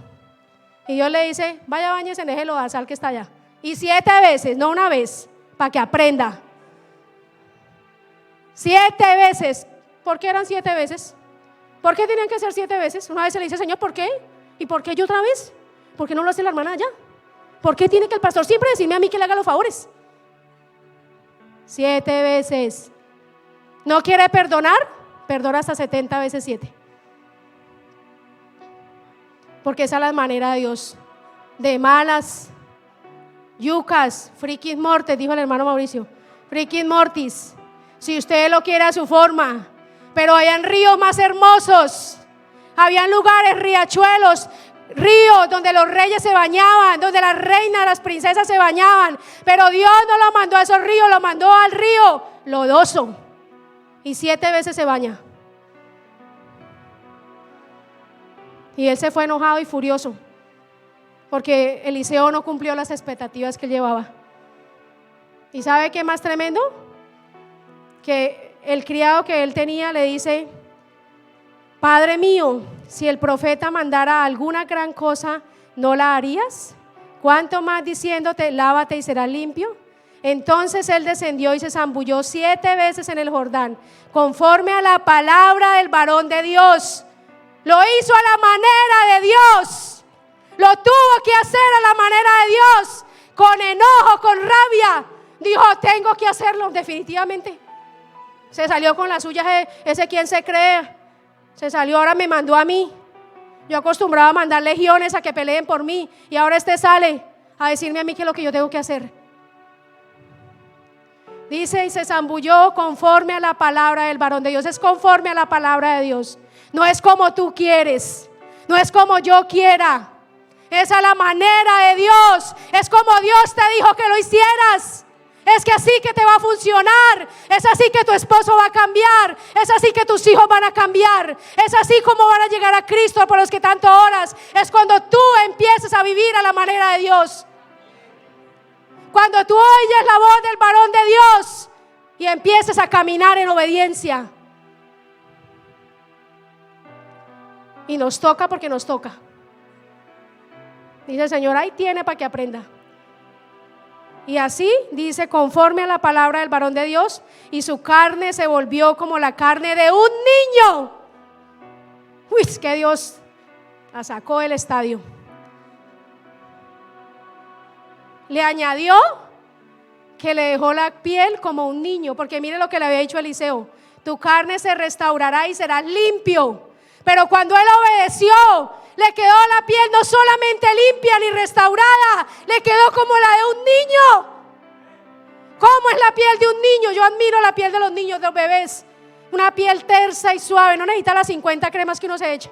S1: Y Dios le dice, vaya, bañese en ese lodazal que está allá. Y 7 veces, no una vez, para que aprenda. 7 veces. ¿Por qué eran 7 veces? ¿Por qué tenían que ser 7 veces? Una vez se le dice, Señor, ¿por qué? ¿Y por qué yo otra vez? ¿Por qué no lo hace la hermana allá? ¿Por qué tiene que el pastor siempre decirme a mí que le haga los favores? 7 veces. ¿No quiere perdonar? Perdona hasta 70 veces 7. Porque esa es la manera de Dios. De malas, yucas, friquis mortis, dijo el hermano Mauricio. Friquis mortis. Si usted lo quiere a su forma. Pero hayan ríos más hermosos. Habían lugares, riachuelos, ríos donde los reyes se bañaban, donde las reinas, las princesas se bañaban. Pero Dios no lo mandó a esos ríos, lo mandó al río lodoso. Y 7 veces se baña. Y él se fue enojado y furioso porque Eliseo no cumplió las expectativas que él llevaba. ¿Y sabe qué más tremendo? Que el criado que él tenía le dice, Padre mío, si el profeta mandara alguna gran cosa, ¿no la harías? ¿Cuánto más diciéndote, lávate y serás limpio? Entonces él descendió y se zambulló 7 veces en el Jordán, conforme a la palabra del varón de Dios. Lo hizo a la manera de Dios. Lo tuvo que hacer a la manera de Dios. Con enojo, con rabia. Dijo, tengo que hacerlo definitivamente. Se salió con la suya, ese quien se cree. Se salió, ahora me mandó a mí. Yo acostumbraba a mandar legiones a que peleen por mí. Y ahora este sale a decirme a mí qué es lo que yo tengo que hacer. Dice, y se zambulló conforme a la palabra del varón de Dios. Es conforme a la palabra de Dios. No es como tú quieres. No es como yo quiera. Es a la manera de Dios. Es como Dios te dijo que lo hicieras. Es que así que te va a funcionar. Es así que tu esposo va a cambiar. Es así que tus hijos van a cambiar. Es así como van a llegar a Cristo por los que tanto oras. Es cuando tú empieces a vivir a la manera de Dios. Cuando tú oyes la voz del varón de Dios y empieces a caminar en obediencia. Y nos toca porque nos toca. Dice el Señor, ahí tiene para que aprenda. Y así dice, conforme a la palabra del varón de Dios, y su carne se volvió como la carne de un niño. Uy, es que Dios la sacó del estadio. Le añadió que le dejó la piel como un niño, porque mire lo que le había dicho Eliseo: tu carne se restaurará y serás limpio. Pero cuando él obedeció, le quedó la piel no solamente limpia ni restaurada, le quedó como la de un niño. ¿Cómo es la piel de un niño? Yo admiro la piel de los niños, de los bebés. Una piel tersa y suave, no necesita las 50 cremas que uno se echa.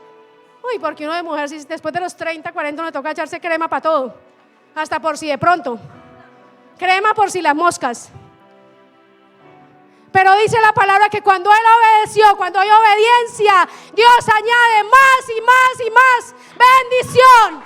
S1: Uy, porque uno de mujer, si después de los 30, 40 uno toca echarse crema para todo, hasta por si de pronto. Crema por si las moscas. Pero dice la palabra que cuando él obedeció, cuando hay obediencia, Dios añade más y más y más bendición.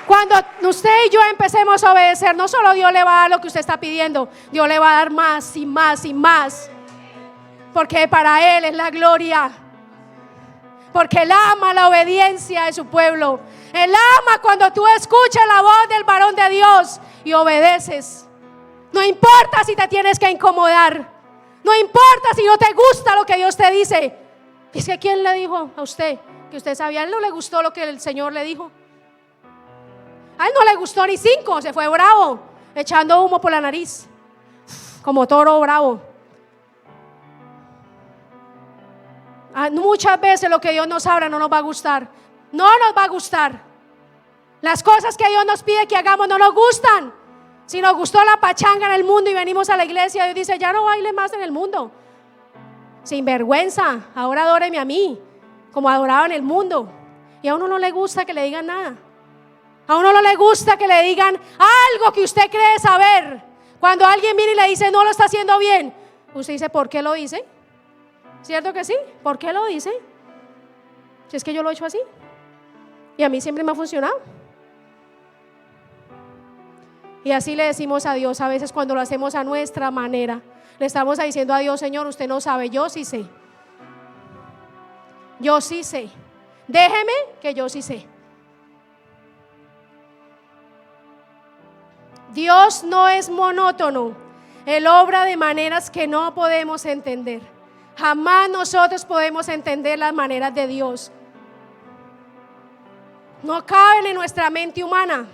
S1: Cuando usted y yo empecemos a obedecer, no solo Dios le va a dar lo que usted está pidiendo, Dios le va a dar más y más y más. Porque para Él es la gloria. Porque Él ama la obediencia de su pueblo. Él ama cuando tú escuchas la voz del varón de Dios y obedeces. No importa si te tienes que incomodar. No importa si no te gusta lo que Dios te dice. Es que ¿quién le dijo a usted que usted sabía? A él no le gustó lo que el Señor le dijo. A él no le gustó ni 5, se fue bravo, echando humo por la nariz, como toro bravo. Muchas veces lo que Dios nos habla no nos va a gustar. No nos va a gustar. Las cosas que Dios nos pide que hagamos no nos gustan. Si nos gustó la pachanga en el mundo y venimos a la iglesia, Dios dice, ya no baile más en el mundo. Sin vergüenza, ahora adóreme a mí, como adoraba en el mundo. Y a uno no le gusta que le digan nada. A uno no le gusta que le digan algo que usted cree saber. Cuando alguien viene y le dice, no lo está haciendo bien, usted dice, ¿por qué lo dice? ¿Cierto que sí? ¿Por qué lo dice? Si es que yo lo he hecho así y a mí siempre me ha funcionado. Y así le decimos a Dios a veces cuando lo hacemos a nuestra manera. Le estamos diciendo a Dios, Señor, usted no sabe, yo sí sé. Yo sí sé. Déjeme que yo sí sé. Dios no es monótono. Él obra de maneras que no podemos entender. Jamás nosotros podemos entender las maneras de Dios. No caben en nuestra mente humana,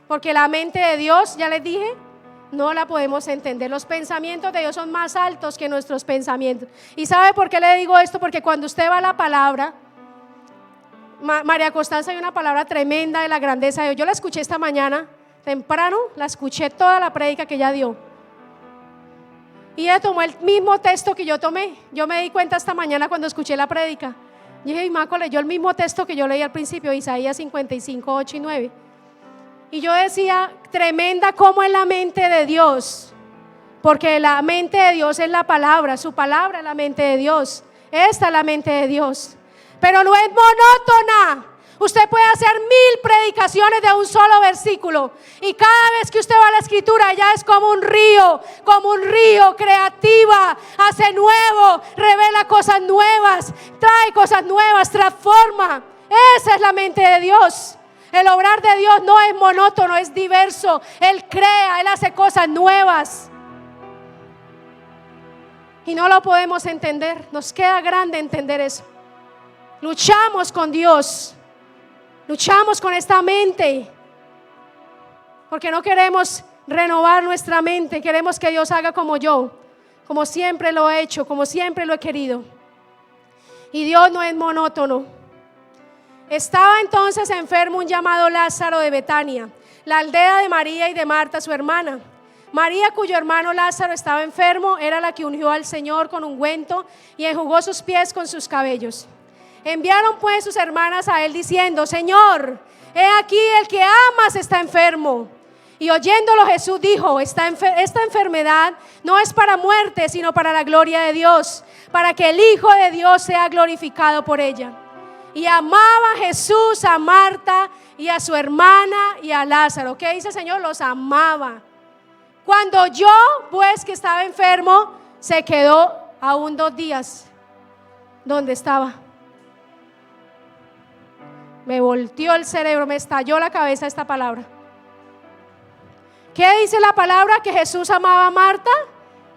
S1: porque la mente de Dios, ya les dije, no la podemos entender. Los pensamientos de Dios son más altos que nuestros pensamientos. ¿Y sabe por qué le digo esto? Porque cuando usted va a la palabra, María Constanza, hay una palabra tremenda de la grandeza de Dios. Yo la escuché esta mañana temprano, la escuché toda la prédica que ella dio. Y ella tomó el mismo texto que yo tomé. Yo me di cuenta esta mañana cuando escuché la prédica. Y dije, Maco leyó el mismo texto que yo leí al principio, Isaías 55, 8 y 9. Y yo decía, tremenda como es la mente de Dios. Porque la mente de Dios es la palabra, su palabra es la mente de Dios. Esta es la mente de Dios. Pero no es monótona. Usted puede hacer 1000 predicaciones de un solo versículo, y cada vez que usted va a la escritura, ella es como un río creativa, hace nuevo, revela cosas nuevas, trae cosas nuevas, transforma. Esa es la mente de Dios. El obrar de Dios no es monótono, es diverso. Él crea, Él hace cosas nuevas. Y no lo podemos entender, nos queda grande entender eso. Luchamos con Dios, luchamos con esta mente, porque no queremos renovar nuestra mente, queremos que Dios haga como yo, como siempre lo he hecho, como siempre lo he querido. Y Dios no es monótono. Estaba entonces enfermo un llamado Lázaro de Betania, la aldea de María y de Marta, su hermana. María, cuyo hermano Lázaro estaba enfermo, era la que ungió al Señor con ungüento y enjugó sus pies con sus cabellos. Enviaron pues sus hermanas a él diciendo: Señor, he aquí el que amas está enfermo. Y oyéndolo Jesús dijo: esta enfermedad no es para muerte, sino para la gloria de Dios, para que el Hijo de Dios sea glorificado por ella. Y amaba Jesús a Marta y a su hermana y a Lázaro. ¿Qué dice el Señor? Los amaba. Cuando oyó pues que estaba enfermo, se quedó aún 2 días donde estaba. Me volteó el cerebro, me estalló la cabeza esta palabra. ¿Qué dice la palabra? Que Jesús amaba a Marta,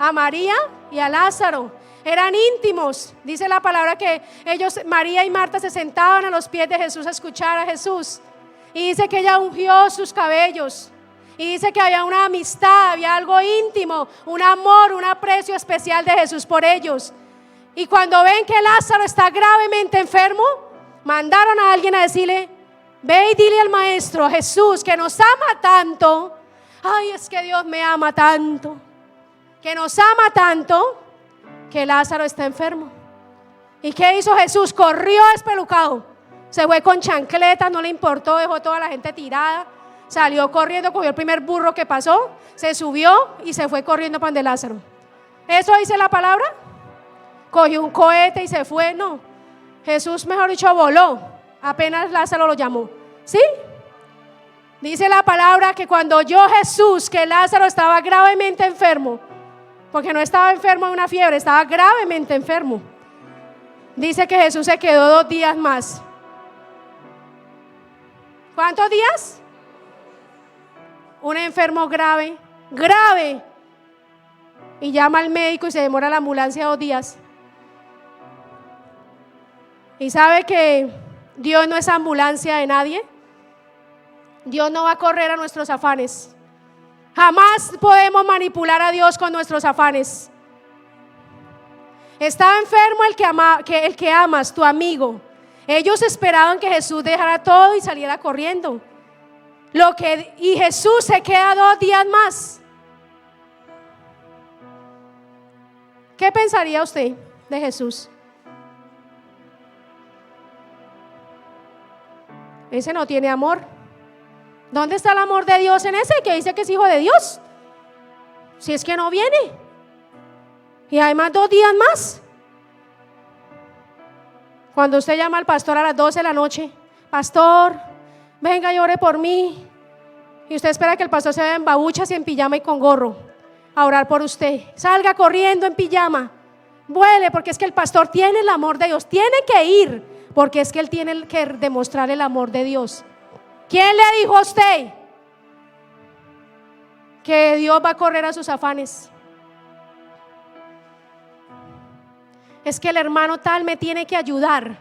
S1: a María y a Lázaro. Eran íntimos. Dice la palabra que ellos, María y Marta, se sentaban a los pies de Jesús a escuchar a Jesús. Y dice que ella ungió sus cabellos. Y dice que había una amistad, había algo íntimo, un amor, un aprecio especial de Jesús por ellos. Y cuando ven que Lázaro está gravemente enfermo, mandaron a alguien a decirle: ve y dile al maestro, a Jesús, que nos ama tanto. Ay, es que Dios me ama tanto, que nos ama tanto, que Lázaro está enfermo. ¿Y qué hizo Jesús? Corrió espelucado, se fue con chancletas, no le importó, dejó toda la gente tirada. Salió corriendo, cogió el primer burro que pasó, se subió y se fue corriendo para donde Lázaro. ¿Eso dice la palabra? Cogió un cohete y se fue. No, Jesús, mejor dicho, voló apenas Lázaro lo llamó. ¿Sí? Dice la palabra que cuando oyó Jesús que Lázaro estaba gravemente enfermo, porque no estaba enfermo de una fiebre, estaba gravemente enfermo, dice que Jesús se quedó 2 días más. ¿Cuántos días? Un enfermo grave, y llama al médico y se demora la ambulancia 2 días. Y sabe que Dios no es ambulancia de nadie. Dios no va a correr a nuestros afanes. Jamás podemos manipular a Dios con nuestros afanes. Estaba enfermo el que amas, tu amigo. Ellos esperaban que Jesús dejara todo y saliera corriendo. Y Jesús se queda 2 días más. ¿Qué pensaría usted de Jesús? Ese no tiene amor. ¿Dónde está el amor de Dios en ese que dice que es hijo de Dios? Si es que no viene. Y además 2 días más. Cuando usted llama al pastor a las 12 de la noche: pastor, venga y ore por mí. Y usted espera que el pastor se vea en babuchas y en pijama y con gorro a orar por usted. Salga corriendo en pijama, vuele, porque es que el pastor tiene el amor de Dios. Tiene que ir, porque es que él tiene que demostrar el amor de Dios. ¿Quién le dijo a usted que Dios va a correr a sus afanes? Es que el hermano tal me tiene que ayudar,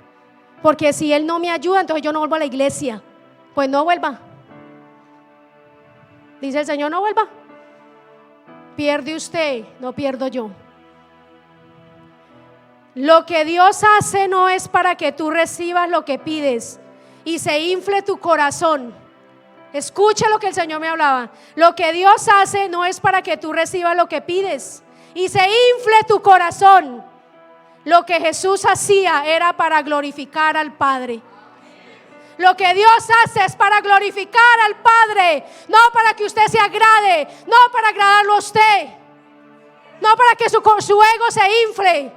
S1: porque si él no me ayuda, entonces yo no vuelvo a la iglesia. Pues no vuelva. Dice el Señor: no vuelva. Pierde usted, no pierdo yo. Lo que Dios hace no es para que tú recibas lo que pides y se infle tu corazón. Escucha lo que el Señor me hablaba. Lo que Dios hace no es para que tú recibas lo que pides y se infle tu corazón. Lo que Jesús hacía era para glorificar al Padre. Lo que Dios hace es para glorificar al Padre, no para que usted se agrade, no para agradarlo a usted, no para que su ego se infle,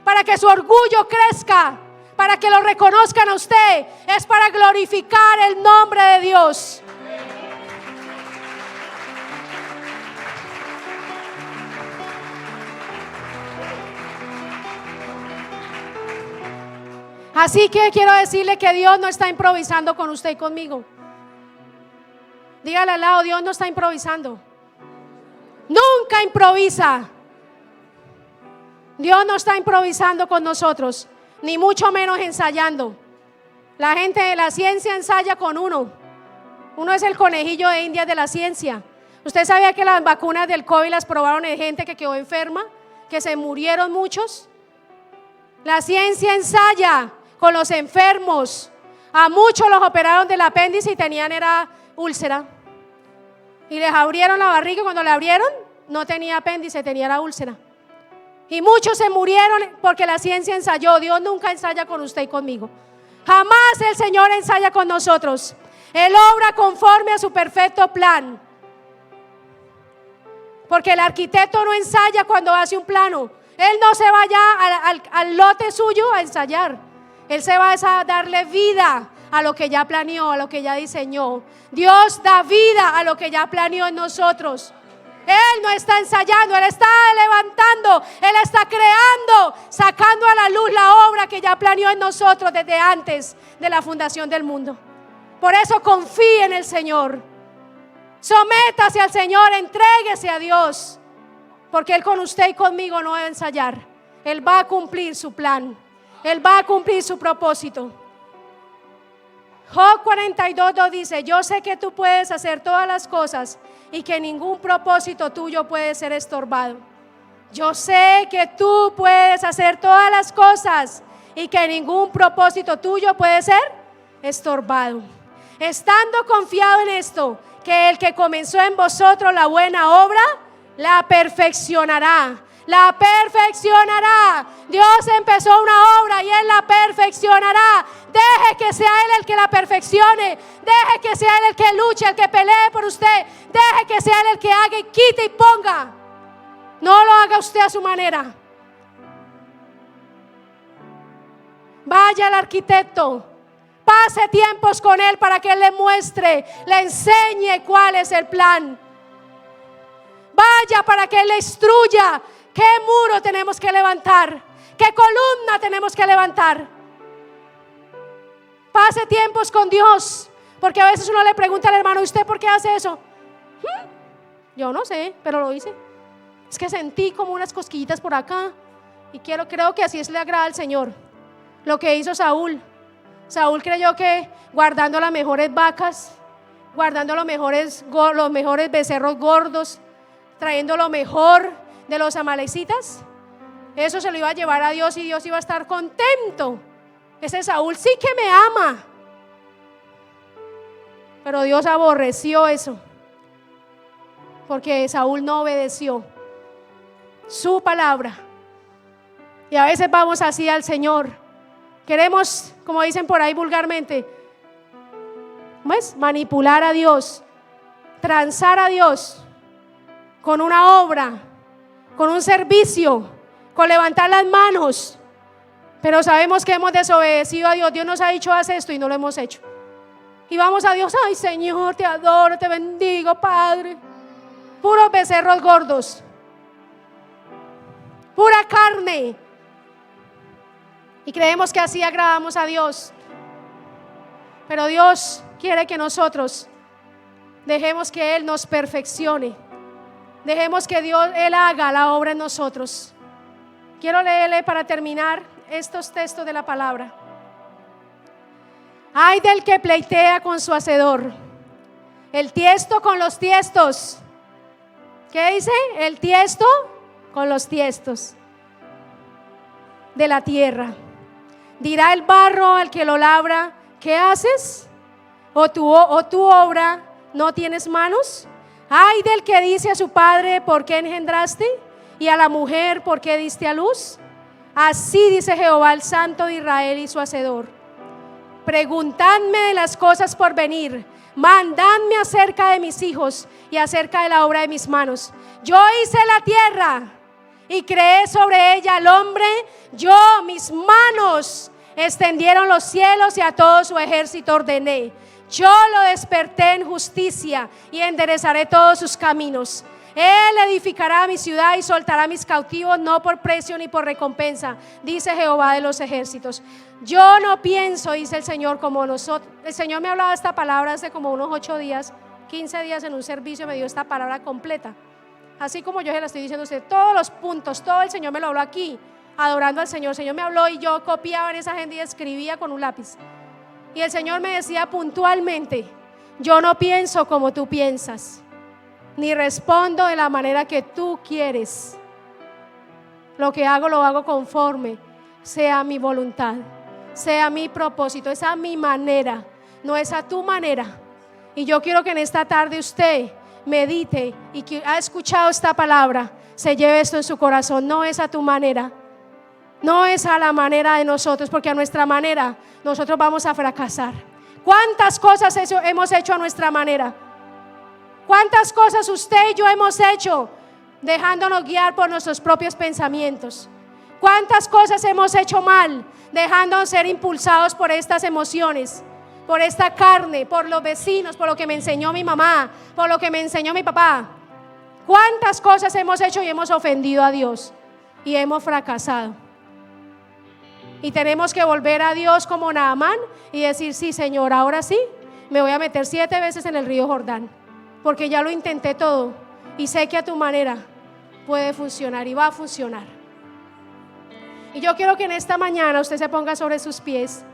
S1: para que su orgullo crezca, para que lo reconozcan a usted, es para glorificar el nombre de Dios. Así que quiero decirle que Dios no está improvisando con usted y conmigo. Dígale al lado, Dios no está improvisando. Nunca improvisa. Dios no está improvisando con nosotros, ni mucho menos ensayando. La gente de la ciencia ensaya con uno. Uno es el conejillo de Indias de la ciencia. ¿Usted sabía que las vacunas del COVID las probaron en gente que quedó enferma? Que se murieron muchos. La ciencia ensaya con los enfermos. A muchos los operaron del apéndice y tenían era úlcera. Y les abrieron la barriga y cuando le abrieron no tenía apéndice, tenía la úlcera. Y muchos se murieron porque la ciencia ensayó. Dios nunca ensaya con usted y conmigo. Jamás el Señor ensaya con nosotros. Él obra conforme a su perfecto plan. Porque el arquitecto no ensaya cuando hace un plano. Él no se va ya al lote suyo a ensayar. Él se va a darle vida a lo que ya planeó, a lo que ya diseñó. Dios da vida a lo que ya planeó en nosotros. Él no está ensayando, Él está levantando, Él está creando, sacando a la luz la obra que ya planeó en nosotros desde antes de la fundación del mundo. Por eso confíe en el Señor. Sométase al Señor, entréguese a Dios. Porque Él con usted y conmigo no va a ensayar. Él va a cumplir su plan. Él va a cumplir su propósito. Job 42:2 dice: yo sé que tú puedes hacer todas las cosas y que ningún propósito tuyo puede ser estorbado. Yo sé que tú puedes hacer todas las cosas y que ningún propósito tuyo puede ser estorbado. Estando confiado en esto, que el que comenzó en vosotros la buena obra, la perfeccionará. La perfeccionará. Dios empezó una obra y Él la perfeccionará. Deje que sea Él el que la perfeccione. Deje que sea Él el que luche, el que pelee por usted. Deje que sea Él el que haga y quite y ponga. No lo haga usted a su manera. Vaya al arquitecto. Pase tiempos con Él para que Él le muestre, le enseñe cuál es el plan. Vaya para que Él le instruya. ¿Qué muro tenemos que levantar? ¿Qué columna tenemos que levantar? Pase tiempos con Dios. Porque a veces uno le pregunta al hermano: ¿usted por qué hace eso? Yo no sé, pero lo hice. Es que sentí como unas cosquillitas por acá. Y creo que así le agrada al Señor. Lo que hizo Saúl. Saúl creyó que guardando las mejores vacas, guardando los mejores becerros gordos, trayendo lo mejor de los amalecitas, eso se lo iba a llevar a Dios y Dios iba a estar contento. Ese Saúl sí que me ama. Pero Dios aborreció eso, porque Saúl no obedeció su palabra. Y a veces vamos así al Señor. Queremos, como dicen por ahí vulgarmente, pues, manipular a Dios, transar a Dios con una obra, con un servicio, con levantar las manos. Pero sabemos que hemos desobedecido a Dios. Dios nos ha dicho: haz esto, y no lo hemos hecho. Y vamos a Dios: ay Señor, te adoro, te bendigo, Padre. Puros becerros gordos, pura carne. Y creemos que así agradamos a Dios. Pero Dios quiere que nosotros dejemos que Él nos perfeccione. Dejemos que Él haga la obra en nosotros. Quiero leerle para terminar estos textos de la palabra. Ay del que pleitea con su hacedor, el tiesto con los tiestos. ¿Qué dice? El tiesto con los tiestos de la tierra. Dirá el barro al que lo labra: ¿qué haces? ¿O tu obra no tienes manos? Ay del que dice a su padre: ¿por qué engendraste? Y a la mujer: ¿por qué diste a luz? Así dice Jehová, el Santo de Israel y su hacedor: preguntadme de las cosas por venir, mandadme acerca de mis hijos y acerca de la obra de mis manos. Yo hice la tierra y creé sobre ella al hombre. Yo, mis manos, Extendieron los cielos y a todo su ejército ordené. Yo lo desperté en justicia y enderezaré todos sus caminos. Él edificará mi ciudad y soltará mis cautivos, no por precio ni por recompensa, dice Jehová de los ejércitos. Yo no pienso, dice el Señor, como nosotros. El Señor me hablaba esta palabra hace como unos 8 días, 15 días en un servicio, me dio esta palabra completa. Así como yo se la estoy diciendo a usted, todos los puntos, todo el Señor me lo habló aquí, adorando al Señor. El Señor me habló y yo copiaba en esa agenda y escribía con un lápiz. Y el Señor me decía puntualmente: yo no pienso como tú piensas, ni respondo de la manera que tú quieres. Lo que hago, lo hago conforme sea mi voluntad, sea mi propósito, es a mi manera, no es a tu manera. Y yo quiero que en esta tarde usted medite y que ha escuchado esta palabra, se lleve esto en su corazón. No es a tu manera, no es a la manera de nosotros, porque a nuestra manera nosotros vamos a fracasar. ¿Cuántas cosas hemos hecho a nuestra manera? ¿Cuántas cosas usted y yo hemos hecho dejándonos guiar por nuestros propios pensamientos? ¿Cuántas cosas hemos hecho mal dejándonos ser impulsados por estas emociones, por esta carne, por los vecinos, por lo que me enseñó mi mamá, por lo que me enseñó mi papá? ¿Cuántas cosas hemos hecho y hemos ofendido a Dios y hemos fracasado? Y tenemos que volver a Dios como Naamán y decir: sí, Señor, ahora sí me voy a meter 7 veces en el río Jordán, porque ya lo intenté todo y sé que a tu manera puede funcionar y va a funcionar. Y yo quiero que en esta mañana usted se ponga sobre sus pies.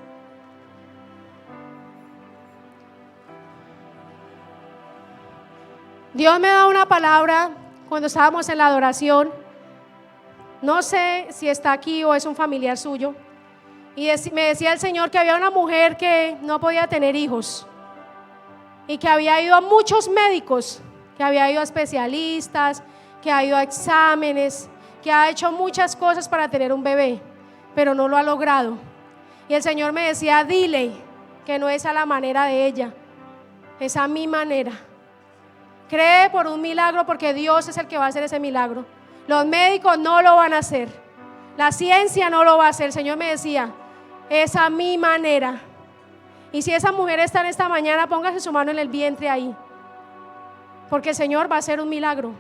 S1: Dios me da una palabra cuando estábamos en la adoración. No sé si está aquí o es un familiar suyo. Y me decía el Señor que había una mujer que no podía tener hijos y que había ido a muchos médicos, que había ido a especialistas, que ha ido a exámenes, que ha hecho muchas cosas para tener un bebé, pero no lo ha logrado. Y el Señor me decía: dile que no es a la manera de ella, es a mi manera. Cree por un milagro, porque Dios es el que va a hacer ese milagro. Los médicos no lo van a hacer, la ciencia no lo va a hacer. El Señor me decía: es a mi manera. Y si esa mujer está en esta mañana, póngase su mano en el vientre ahí, porque el Señor va a hacer un milagro.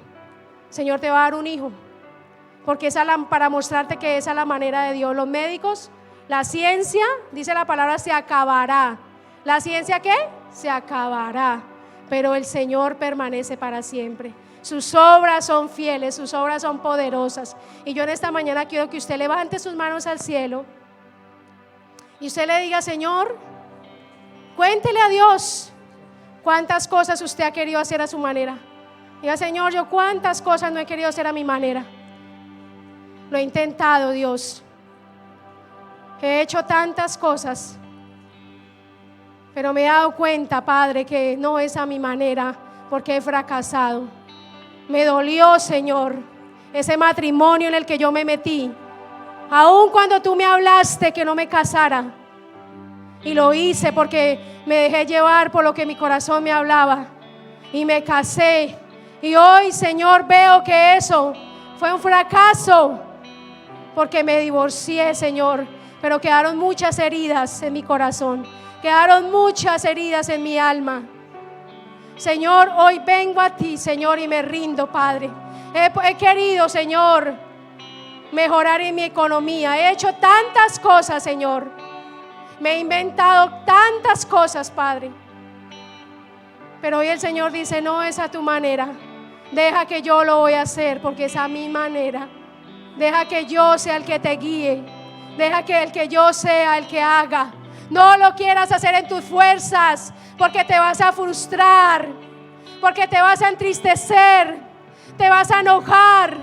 S1: El Señor te va a dar un hijo, porque es para mostrarte que esa es la manera de Dios. Los médicos, la ciencia, dice la palabra, se acabará. ¿La ciencia qué? Se acabará, pero el Señor permanece para siempre. Sus obras son fieles, sus obras son poderosas. Y yo en esta mañana quiero que usted levante sus manos al cielo y usted le diga: Señor, cuéntele a Dios cuántas cosas usted ha querido hacer a su manera. Diga: Señor, yo cuántas cosas no he querido hacer a mi manera. Lo he intentado, Dios. He hecho tantas cosas, pero me he dado cuenta, Padre, que no es a mi manera, porque he fracasado. Me dolió, Señor, ese matrimonio en el que yo me metí, aun cuando tú me hablaste que no me casara. Y lo hice porque me dejé llevar por lo que mi corazón me hablaba, y me casé. Y hoy, Señor, veo que eso fue un fracaso, porque me divorcié, Señor. Pero quedaron muchas heridas en mi corazón, quedaron muchas heridas en mi alma. Señor, hoy vengo a ti, Señor, y me rindo, Padre. He querido, Señor, mejorar en mi economía. He hecho tantas cosas, Señor. Me he inventado tantas cosas, Padre. Pero hoy el Señor dice: no es a tu manera. Deja que yo lo voy a hacer, porque es a mi manera. Deja que yo sea el que te guíe. Deja que el que yo sea el que haga. No lo quieras hacer en tus fuerzas, porque te vas a frustrar, porque te vas a entristecer, te vas a enojar,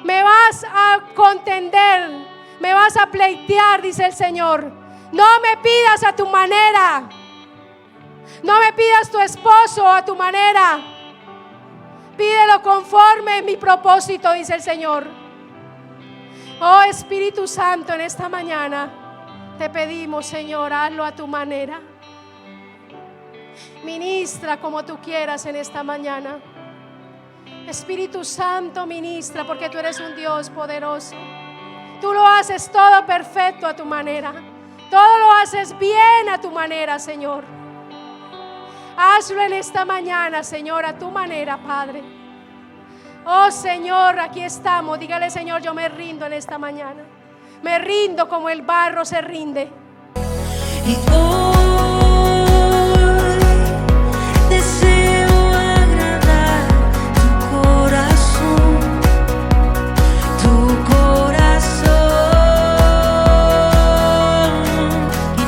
S1: me vas a contender, me vas a pleitear, dice el Señor. No me pidas a tu manera, no me pidas tu esposo a tu manera, pídelo conforme a mi propósito, dice el Señor. Oh Espíritu Santo, en esta mañana te pedimos, Señor, hazlo a tu manera. Ministra como tú quieras en esta mañana. Espíritu Santo, ministra, porque tú eres un Dios poderoso. Tú lo haces todo perfecto a tu manera. Todo lo haces bien a tu manera, Señor. Hazlo en esta mañana, Señor, a tu manera, Padre. Oh, Señor, aquí estamos. Dígale, Señor, yo me rindo en esta mañana. Me rindo como el barro se rinde.
S2: Y hoy deseo agradar tu corazón, tu corazón. Y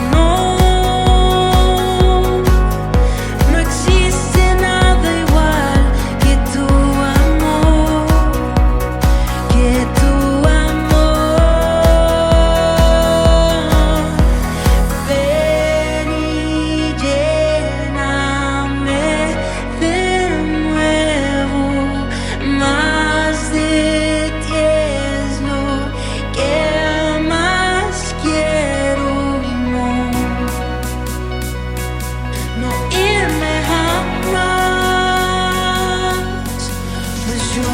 S2: no existe nada igual que tu amor, que tu amor. Ven y lléname de nuevo, más de ti es lo que más quiero y no irme jamás, pues yo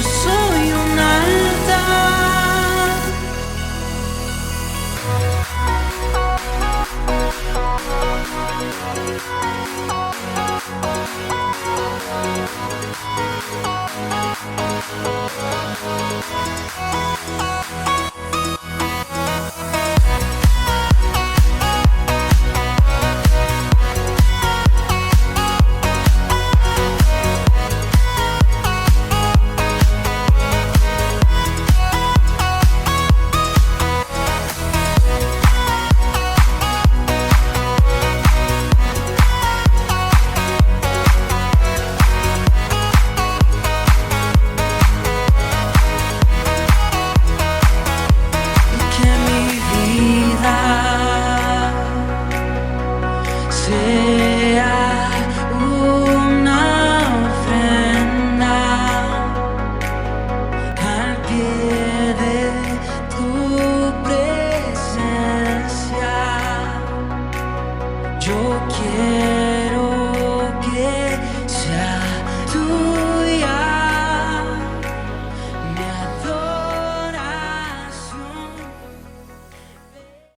S2: soy un altar. Que mi vida sea una ofrenda al pie de tu presencia. Yo quiero